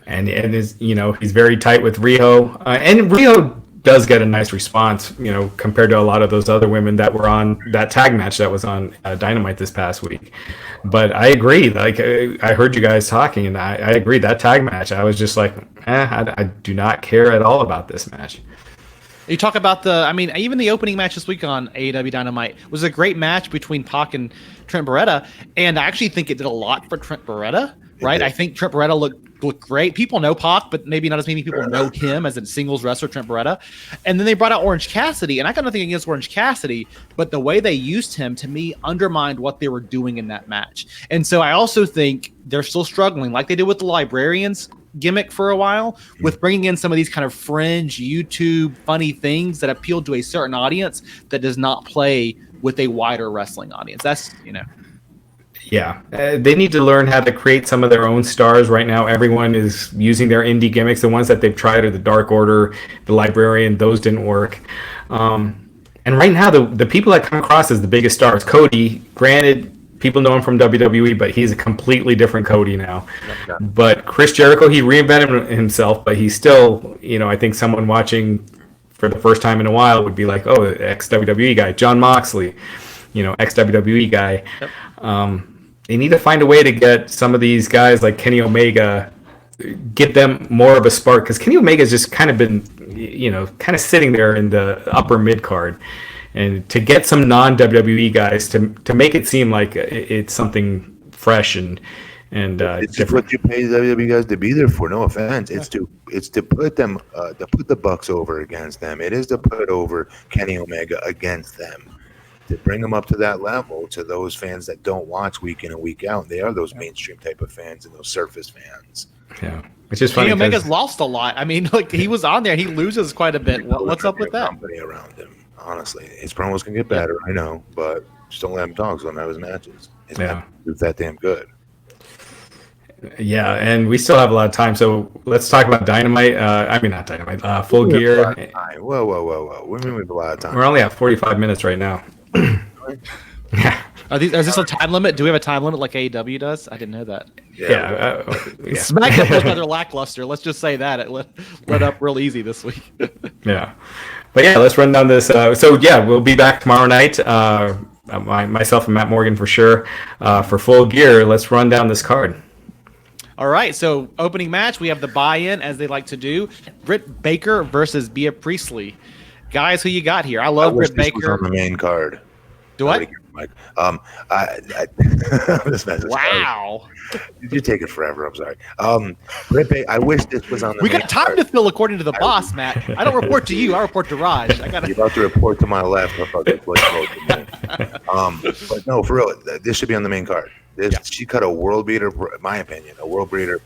And is he's very tight with Riho, and Riho does get a nice response, compared to a lot of those other women that were on that tag match that was on Dynamite this past week. But I agree. Like I heard you guys talking, and I agree that tag match. I was just like, I do not care at all about this match. You talk about even the opening match this week on AEW Dynamite was a great match between Pac and Trent Beretta, and I actually think it did a lot for Trent Beretta, right? I think Trent Beretta looked great. People know Pac, but maybe not as many people know him as a singles wrestler, Trent Beretta. And then they brought out Orange Cassidy, and I got nothing against Orange Cassidy, but the way they used him, to me, undermined what they were doing in that match. And so I also think they're still struggling, like they did with the Librarians gimmick for a while, with bringing in some of these kind of fringe YouTube funny things that appeal to a certain audience that does not play with a wider wrestling audience. That's Yeah, they need to learn how to create some of their own stars. Right now, everyone is using their indie gimmicks. The ones that they've tried are the Dark Order, the Librarian. Those didn't work. And right now, the people that come across as the biggest stars, Cody, granted, people know him from WWE, but he's a completely different Cody now. But Chris Jericho, he reinvented himself, but he's still, I think someone watching for the first time in a while would be like, oh, ex-WWE guy. John Moxley, ex-WWE guy. Yep. They need to find a way to get some of these guys like Kenny Omega, get them more of a spark, because Kenny Omega's just kind of been, kind of sitting there in the upper mid card. And to get some non-WWE guys to make it seem like it's something fresh and it's different. What you pay WWE guys to be there for. No offense, it's to put them to put the Bucks over against them. It is to put over Kenny Omega against them, to bring them up to that level to those fans that don't watch week in and week out. They are those mainstream type of fans and those surface fans. Yeah, it's just funny. Kenny Omega's lost a lot. I mean, like he was on there and he loses quite a bit. What's up with that? Company around him. Honestly, his promos can get better, I know, but just don't let him talk. So don't have his matches. His matches are that damn good. Yeah, and we still have a lot of time, so let's talk about Dynamite. Not Dynamite. Full Gear. Whoa! We mean we have a lot of time. We're only at 45 minutes right now. Yeah. Is this a time limit? Do we have a time limit like AEW does? I didn't know that. Yeah. SmackDown was rather lackluster. Let's just say that it let up real easy this week. Yeah. But yeah, let's run down this. We'll be back tomorrow night. Myself and Matt Morgan for sure. For Full Gear, let's run down this card. All right, so opening match, we have the buy-in, as they like to do. Britt Baker versus Bea Priestley. Guys, who you got here? I love Britt Baker. Was on the main card. Do what? This message. Wow. You take it forever. I'm sorry. Britt Baker. I wish this was on the. We got time to fill, according to the boss, Matt. I don't report to you. I report to Raj. You're about to report to my left. But no, for real, this should be on the main card. She cut a world beater, in my opinion,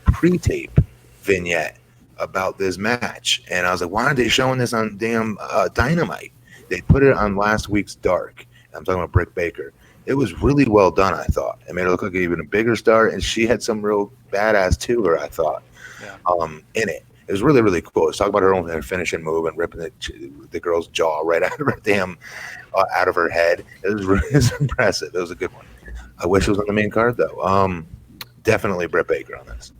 pre-tape vignette about this match, and I was like, why aren't they showing this on damn Dynamite? They put it on last week's Dark. I'm talking about Britt Baker. It was really well done, I thought. It made her look like an even a bigger star, and she had some real badass to her, I thought, in it. It was really, really cool. Let's talk about her own finishing move and ripping the girl's jaw right out of her out of her head. It was impressive. It was a good one. I wish it was on the main card, though. Definitely Britt Baker on this.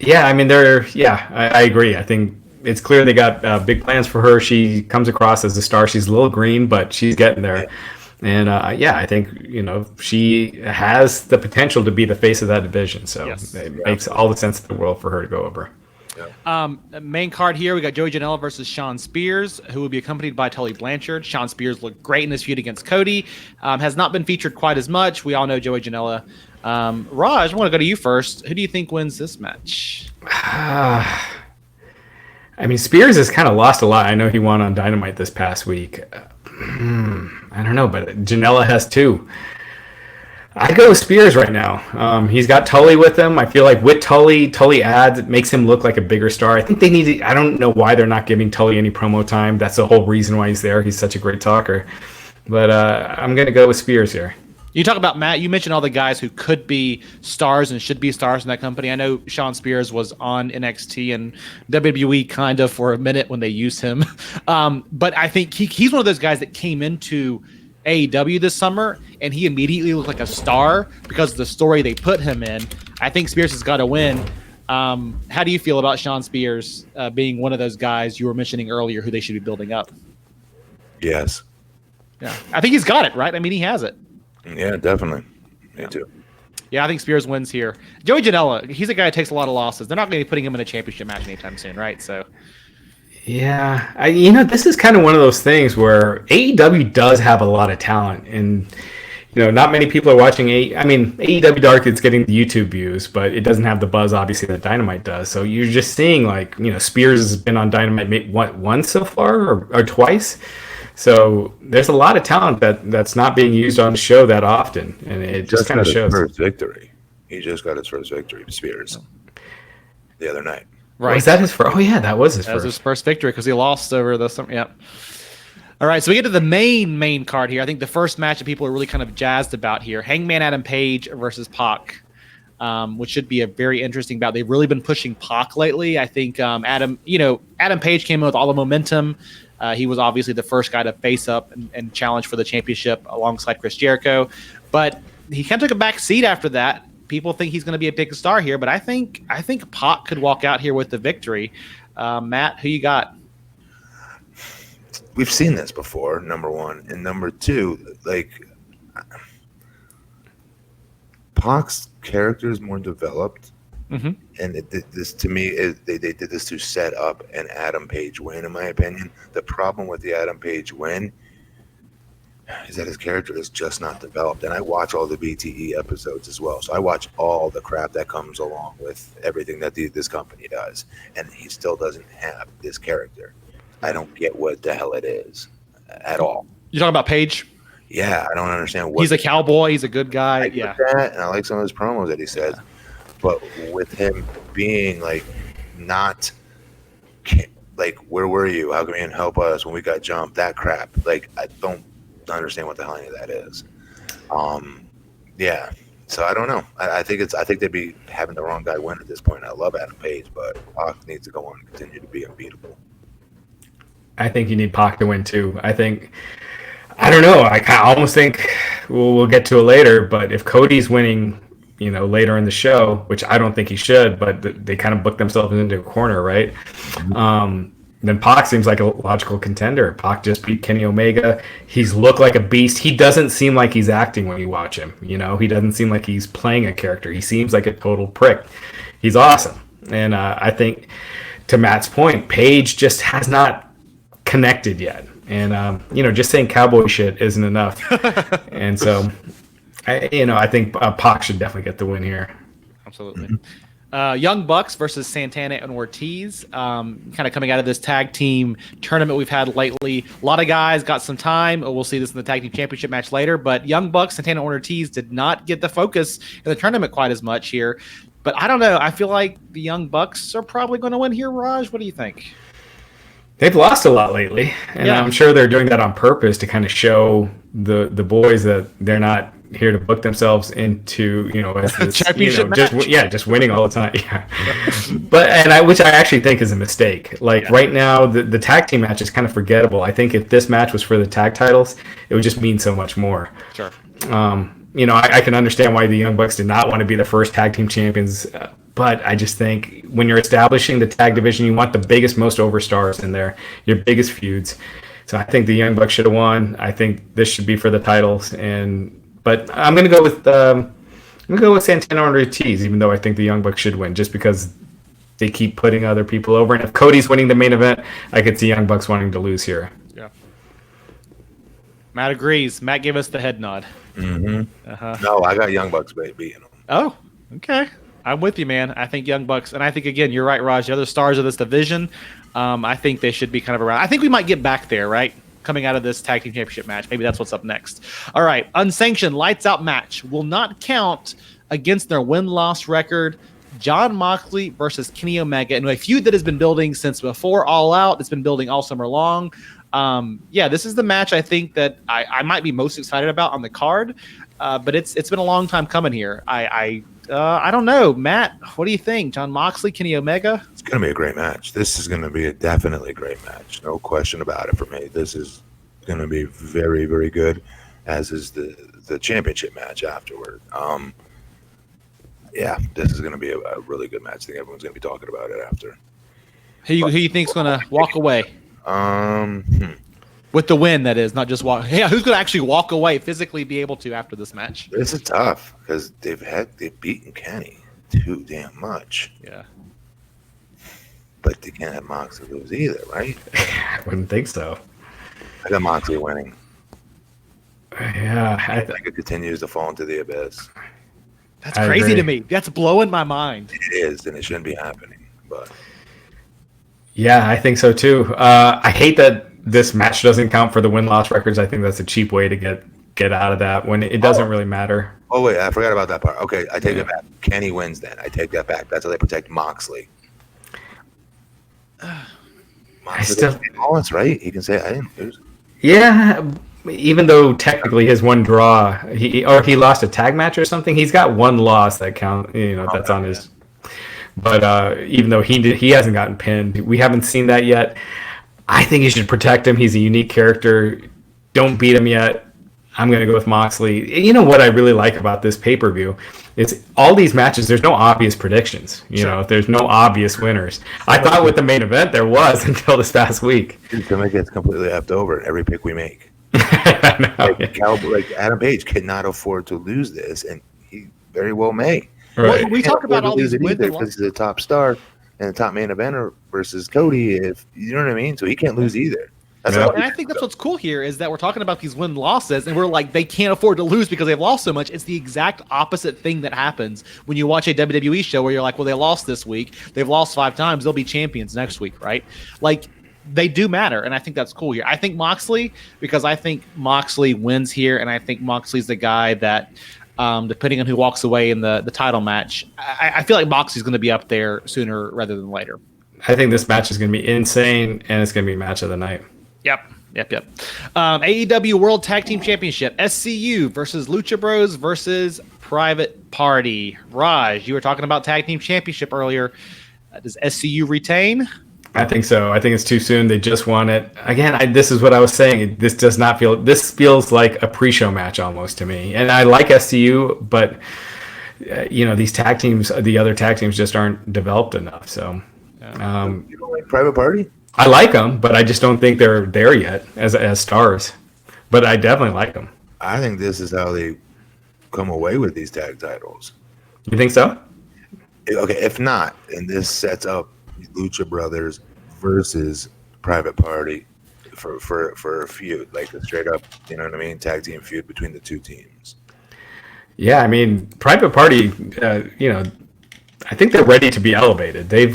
Yeah, I mean, I agree. I think it's clear they got big plans for her. She comes across as a star. She's a little green, but she's getting there. And I think, she has the potential to be the face of that division. So it makes all the sense in the world for her to go over. Main card here, we got Joey Janelle versus Shawn Spears, who will be accompanied by Tully Blanchard. Shawn Spears looked great in this feud against Cody. Has not been featured quite as much. We all know Joey Janela. Raj, I want to go to you first. Who do you think wins this match? I mean, Spears has kind of lost a lot. I know he won on Dynamite this past week. I don't know, but Janela has too. I go with Spears right now. He's got Tully with him. I feel like with Tully adds, it makes him look like a bigger star. I think they need to, I don't know why they're not giving Tully any promo time. That's the whole reason why he's there. He's such a great talker. But I'm going to go with Spears here. You talk about Matt, you mentioned all the guys who could be stars and should be stars in that company. I know Shawn Spears was on NXT and WWE kind of for a minute when they used him. But I think he's one of those guys that came into AEW this summer and he immediately looked like a star because of the story they put him in. I think Spears has got to win. How do you feel about Shawn Spears being one of those guys you were mentioning earlier who they should be building up? Yes. Yeah, I think he's got it, right? I mean, he has it. Yeah, definitely. Me too. Yeah, I think Spears wins here. Joey Janela, he's a guy who takes a lot of losses. They're not going to be putting him in a championship match anytime soon, right? So, yeah, this is kind of one of those things where AEW does have a lot of talent, and not many people are watching AEW Dark. It's getting the YouTube views, but it doesn't have the buzz obviously that Dynamite does. So you're just seeing Spears has been on Dynamite once so far or twice. So there's a lot of talent that's not being used on the show that often, and it just kind of shows. First victory. He just got his first victory, Spears, the other night. Right? Was that his first? Oh yeah, that was his first. That was his first victory because he lost over the summer. Yep. All right, so we get to the main card here. I think the first match that people are really kind of jazzed about here: Hangman Adam Page versus Pac, which should be a very interesting bout. They've really been pushing Pac lately. I think Adam Page came in with all the momentum. He was obviously the first guy to face up and challenge for the championship alongside Chris Jericho. But he kind of took a back seat after that. People think he's going to be a big star here, but I think Pac could walk out here with the victory. Matt, who you got? We've seen this before, number one. And number two, Pac's character is more developed. Mm-hmm. And this to me is they did this to set up an Adam Page win, in my opinion. The problem with the Adam Page win is that his character is just not developed. And I watch all the BTE episodes as well, so I watch all the crap that comes along with everything that this company does, and he still doesn't have this character. I don't get what the hell it is at all. You talking about Page? Yeah, I don't understand what. He's a cowboy. He's a good guy. I get that, and I like some of his promos that he says. But with him being not where were you? How come you didn't help us when we got jumped? That crap. I don't understand what the hell any of that is. Yeah. So I don't know. I think they'd be having the wrong guy win at this point. I love Adam Page, but Pac needs to go on and continue to be unbeatable. I think you need Pac to win too. I don't know. I almost think we'll get to it later. But if Cody's winning, later in the show, which I don't think he should, but they kind of booked themselves into a corner, right? Then Pac seems like a logical contender. Pac just beat Kenny Omega. He's looked like a beast. He doesn't seem like he's acting when you watch him. He doesn't seem like he's playing a character. He seems like a total prick. He's awesome. And I think, to Matt's point, Paige just has not connected yet. And, just saying cowboy shit isn't enough. And so... I think Pac should definitely get the win here. Absolutely. Young Bucks versus Santana and Ortiz. Kind of coming out of this tag team tournament we've had lately. A lot of guys got some time. We'll see this in the tag team championship match later. But Young Bucks, Santana and Ortiz did not get the focus in the tournament quite as much here. But I don't know. I feel like the Young Bucks are probably going to win here, Raj. What do you think? They've lost a lot and I'm sure they're doing that on purpose to kind of show the boys that they're not here to book themselves into as this, championship match. just winning all the time. Yeah, which I actually think is a mistake. Right now, the tag team match is kind of forgettable. I think if this match was for the tag titles, it would just mean so much more. Sure. I can understand why the Young Bucks did not want to be the first tag team champions. But I just think when you're establishing the tag division, you want the biggest, most over stars in there, your biggest feuds. So I think the Young Bucks should have won. I think this should be for the titles. But I'm going to go with Santana and Ortiz, even though I think the Young Bucks should win, just because they keep putting other people over. And if Cody's winning the main event, I could see Young Bucks wanting to lose here. Yeah. Matt agrees. Matt gave us the head nod. Mm-hmm. Uh-huh. No, I got Young Bucks beating them. Oh, okay. I'm with you, man. I think Young Bucks, and I think, again, you're right, Raj, the other stars of this division, I think they should be kind of around. I think we might get back there, right? coming out of this tag team championship match. Maybe that's what's up next. All right, unsanctioned lights out match will not count against their win-loss record. Jon Moxley versus Kenny Omega, and a feud that has been building since before All Out. It's been building all summer long. This is the match I think that I might be most excited about on the card. But it's been a long time coming here. I don't know, Matt. What do you think? Jon Moxley, Kenny Omega. It's going to be a great match. This is going to be a definitely great match. No question about it for me. This is going to be very, very good, as is the championship match afterward. This is going to be a really good match. I think everyone's going to be talking about it after. Who you think's going to walk away? With the win, that is, not just walk. Yeah, who's going to actually walk away, physically be able to after this match? This is tough because they've beaten Kenny too damn much. Yeah. But they can't have Moxley lose either, right? I wouldn't think so. I got Moxley winning. Yeah. I think it continues to fall into the abyss. That's crazy to me. That's blowing my mind. It is, and it shouldn't be happening. But yeah, I think so too. I hate that this match doesn't count for the win-loss records. I think that's a cheap way to get out of that when it doesn't really matter. Oh, wait, I forgot about that part. Okay, I take it back. Kenny wins then. I take that back. That's how they protect Moxley. Moxley, right? He can say, I didn't lose. Yeah, even though technically his one draw, he lost a tag match or something, he's got one loss that count. That's on his. But even though he hasn't gotten pinned, we haven't seen that yet. I think you should protect him. He's a unique character. Don't beat him yet. I'm going to go with Moxley. You know what I really like about this pay-per-view is all these matches, there's no obvious predictions. There's no obvious winners. I thought with the main event there was until this past week. Somebody gets completely effed over in every pick we make. Adam Page cannot afford to lose this, and he very well may. Right. We talk about all these wins because he's a top star and a top main eventer versus Cody. If you know what I mean, so he can't lose either. And I think that's what's cool here is that we're talking about these win losses, and we're like they can't afford to lose because they've lost so much. It's the exact opposite thing that happens when you watch a WWE show where you're like, well, they lost this week, they've lost 5 times, they'll be champions next week, right? Like they do matter, and I think that's cool here. I think Moxley, because I think Moxley wins here, and I think Moxley's the guy that, depending on who walks away in the title match, I feel like Moxley's going to be up there sooner rather than later. I think this match is going to be insane, and it's going to be match of the night. Yep. AEW World Tag Team Championship, SCU versus Lucha Bros versus Private Party. Raj, you were talking about Tag Team Championship earlier. Does SCU retain? I think so. I think it's too soon. They just won it. Again, this is what I was saying. This feels like a pre-show match almost to me. And I like SCU, but these tag teams, the other tag teams just aren't developed enough. So, you don't like Private Party? I like them, but I just don't think they're there yet as stars. But I definitely like them. I think this is how they come away with these tag titles. You think so? Okay, if not, and this sets up Lucha Brothers versus Private Party for a feud, like a straight up, you know what I mean, tag team feud between the two teams. Yeah, I mean, Private Party, I think they're ready to be elevated. They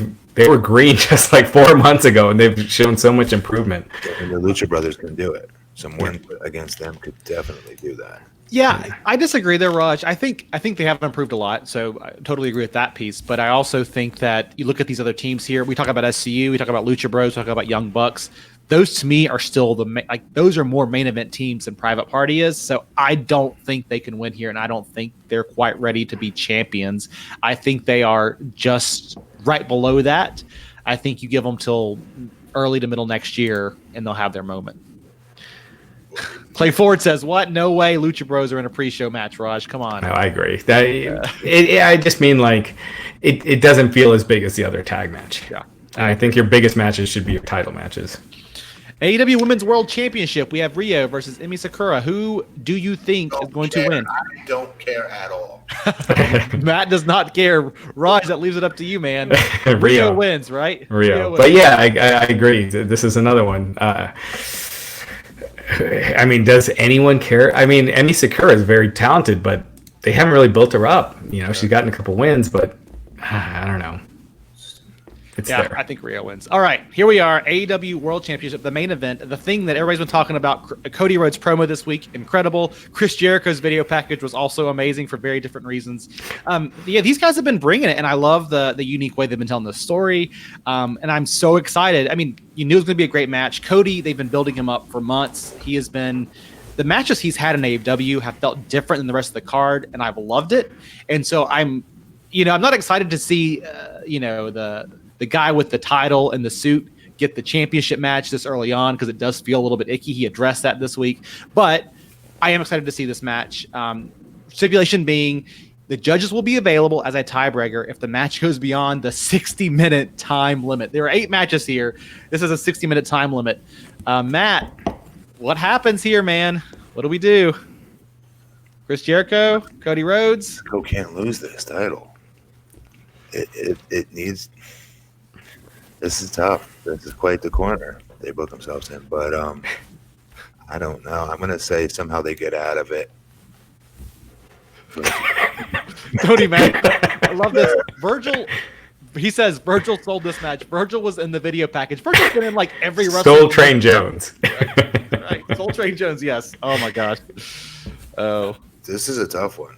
were green just like 4 months ago, and they've shown so much improvement. And the Lucha Brothers can do it. Some win against them could definitely do that. Yeah, I disagree there, Raj. I think they have improved a lot, so I totally agree with that piece. But I also think that you look at these other teams here. We talk about SCU, we talk about Lucha Bros, we talk about Young Bucks. Those to me are still those are more main event teams than Private Party is. So I don't think they can win here, and I don't think they're quite ready to be champions. I think they are just right below that. I think you give them till early to middle next year, and they'll have their moment. Clay Ford says, "What? No way! Lucha Bros are in a pre-show match." Raj, come on. No, I agree. I just mean it doesn't feel as big as the other tag match. Yeah, I think your biggest matches should be your title matches. AEW Women's World Championship. We have Rio versus Emi Sakura. Who do you think is going to win? I don't care at all. Matt does not care. Raj, that leaves it up to you, man. Rio wins, right? Rio wins. But yeah, I agree. This is another one. I mean, does anyone care? I mean, Emi Sakura is very talented, but they haven't really built her up. She's gotten a couple wins, but I don't know. It's Yeah, there. I think Rhea wins. All right, here we are, AEW World Championship, the main event, the thing that everybody's been talking about. Cody Rhodes promo this week, incredible. Chris Jericho's video package was also amazing for very different reasons. Yeah, these guys have been bringing it, and I love the unique way they've been telling the story. And I'm so excited. I mean, you knew it was going to be a great match. Cody, they've been building him up for months. He has been. The matches he's had in AEW have felt different than the rest of the card, and I've loved it. And so I'm not excited to see, the guy with the title and the suit get the championship match this early on because it does feel a little bit icky. He addressed that this week, but I am excited to see this match. Stipulation being the judges will be available as a tiebreaker if the match goes beyond the 60-minute time limit. There are 8 matches here. This is a 60-minute time limit. Matt, what happens here, man? What do we do? Chris Jericho, Cody Rhodes. Jericho can't lose this title. It needs. This is tough. This is quite the corner they book themselves in. But I don't know. I'm gonna say somehow they get out of it. Cody, man, I love this. Virgil. He says Virgil sold this match. Virgil was in the video package. Virgil's been in like every Soul Train Jones. Right. Soul Train Jones, yes. Oh my gosh. Oh. This is a tough one.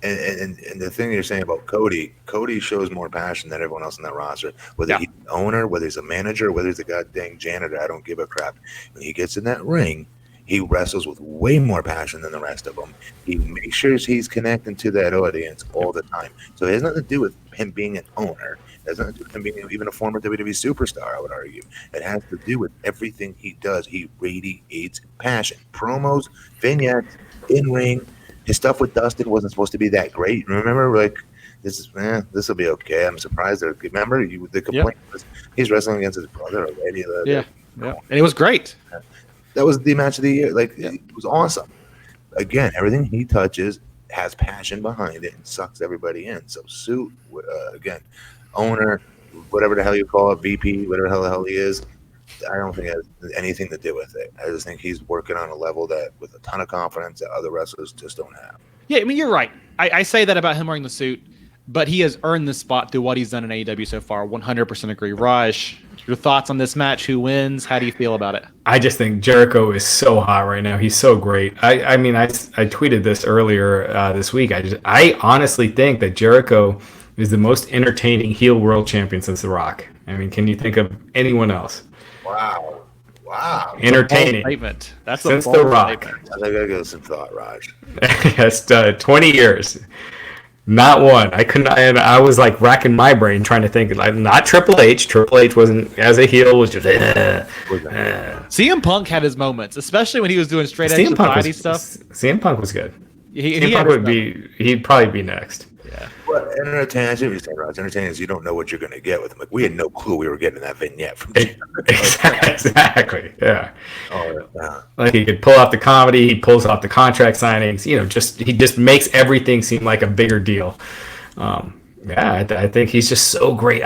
And the thing you're saying about Cody shows more passion than everyone else in that roster. Whether he's an owner, whether he's a manager, whether he's a goddamn janitor, I don't give a crap. When he gets in that ring, he wrestles with way more passion than the rest of them. He makes sure he's connecting to that audience all the time. So it has nothing to do with him being an owner. It has nothing to do with him being even a former WWE superstar, I would argue. It has to do with everything he does. He radiates passion. Promos, vignettes, in-ring. His stuff with Dustin wasn't supposed to be that great. Remember, like, this will be okay. I'm surprised. Remember, the complaint was he's wrestling against his brother already. Yeah, and it was great. That was the match of the year. It was awesome. Again, everything he touches has passion behind it and sucks everybody in. So, Suit, again, owner, whatever the hell you call it, VP, whatever the hell he is, I don't think it has anything to do with it. I just think he's working on a level that with a ton of confidence that other wrestlers just don't have. Yeah, I mean, you're right. I say that about him wearing the suit, but he has earned this spot through what he's done in AEW so far. 100% agree. Raj, your thoughts on this match? Who wins? How do you feel about it? I just think Jericho is so hot right now. He's so great. I mean, I tweeted this earlier this week. I honestly think that Jericho is the most entertaining heel world champion since The Rock. I mean, can you think of anyone else? Wow. Entertaining. Statement. That's since The Rock. I think I gotta give some thought, Raj. Yes, 20 years. Not one. I couldn't. I was like racking my brain trying to think. Like, not Triple H. Triple H wasn't as a heel. Was just. CM Punk had his moments, especially when he was doing straight edge society stuff. CM Punk was good. CM Punk He'd probably be next. Yeah. Well, entertaining is you don't know what you're going to get with him. Like, we had no clue we were getting that vignette from Exactly. Yeah. Like, he could pull off the comedy. He pulls off the contract signings. He just makes everything seem like a bigger deal. I think he's just so great.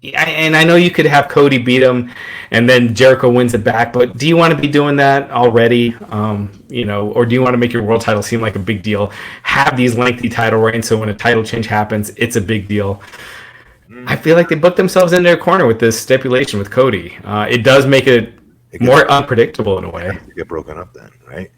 And I know you could have Cody beat him, and then Jericho wins it back. But do you want to be doing that already? Or do you want to make your world title seem like a big deal? Have these lengthy title reigns, so when a title change happens, it's a big deal. I feel like they booked themselves in their corner with this stipulation with Cody. It does make it more unpredictable in a way. It has to get broken up then, right?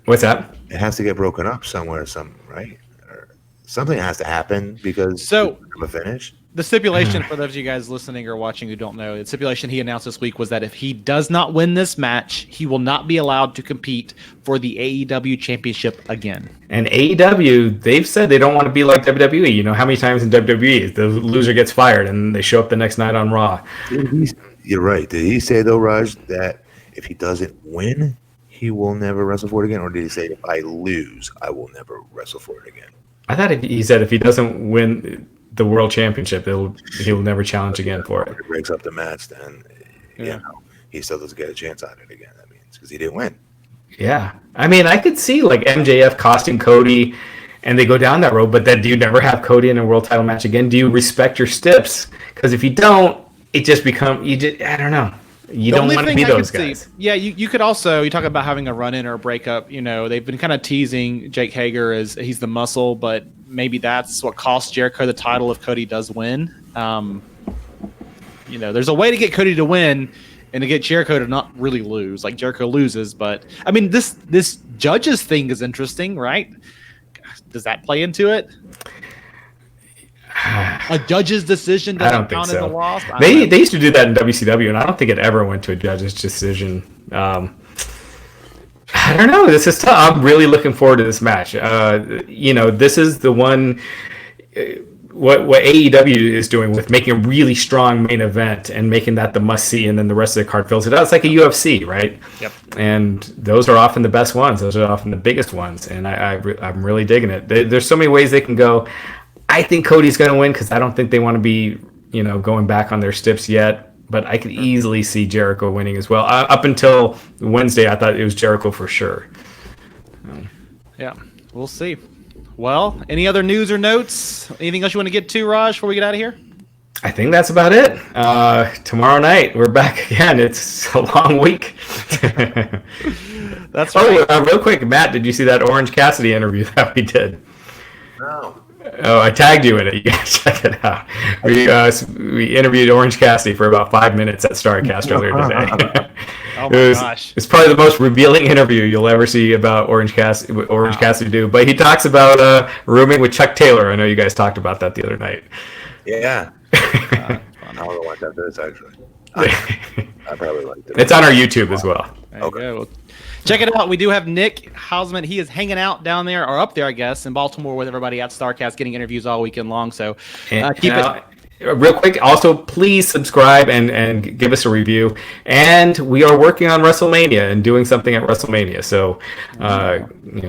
What's that? It has to get broken up somewhere, right? Or something has to happen because of a finish. The stipulation, for those of you guys listening or watching who don't know, the stipulation he announced this week was that if he does not win this match, he will not be allowed to compete for the AEW championship again. And AEW, they've said they don't want to be like WWE. You know how many times in WWE the loser gets fired and they show up the next night on Raw? You're right. Did he say, though, Raj, that if he doesn't win, he will never wrestle for it again? Or did he say, if I lose, I will never wrestle for it again? I thought he said if he doesn't win the world championship, he will never challenge again for it. If he breaks up the match, then he still doesn't get a chance on it again. That means because he didn't win. Yeah, I mean, I could see like MJF costing Cody, and they go down that road. But then, do you never have Cody in a world title match again? Do you respect your stips? Because if you don't, it just becomes I don't know. You don't want to be those guys. Yeah, you could also, you talk about having a run-in or a breakup. They've been kind of teasing Jake Hager as he's the muscle, but maybe that's what costs Jericho the title if Cody does win. There's a way to get Cody to win and to get Jericho to not really lose. Like Jericho loses, but I mean, this judges thing is interesting, right? Does that play into it? A judge's decision doesn't count as a loss. They used to do that in WCW, and I don't think it ever went to a judge's decision. I don't know. This is tough. I'm really looking forward to this match. This is the one. What AEW is doing with making a really strong main event and making that the must see, and then the rest of the card fills it out. It's like a UFC, right? Yep. And those are often the best ones. Those are often the biggest ones, and I'm really digging it. There's so many ways they can go. I think Cody's going to win because I don't think they want to be, going back on their stips yet. But I could easily see Jericho winning as well. Up until Wednesday, I thought it was Jericho for sure. Yeah, we'll see. Well, any other news or notes? Anything else you want to get to, Raj, before we get out of here? I think that's about it. Tomorrow night, we're back again. It's a long week. That's right. Real quick, Matt, did you see that Orange Cassidy interview that we did? No. Oh, I tagged you in it. You gotta check it out. We interviewed Orange Cassidy for about 5 minutes at StarCast earlier today. Oh my gosh! It's probably the most revealing interview you'll ever see about Orange Cassidy do. But he talks about rooming with Chuck Taylor. I know you guys talked about that the other night. Yeah. I don't know what that is actually. I probably liked it. It's on our YouTube as well. There you go. Check it out. We do have Nick Hausman. He is hanging out down there, or up there, I guess, in Baltimore with everybody at StarCast, getting interviews all weekend long. So keep it. Real quick, also, please subscribe and give us a review. And we are working on WrestleMania and doing something at WrestleMania. So,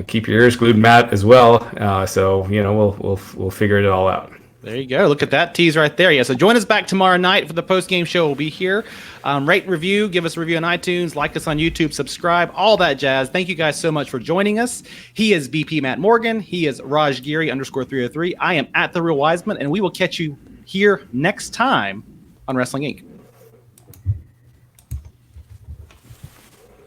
keep your ears glued, Matt, as well. We'll figure it all out. There you go. Look at that tease right there. Yeah. So join us back tomorrow night for the post-game show. We'll be here. Rate, review, give us a review on iTunes, like us on YouTube, subscribe, all that jazz. Thank you guys so much for joining us. He is BP Matt Morgan. He is Raj Giri _303. I am at The Real Wiseman, and we will catch you here next time on Wrestling Inc.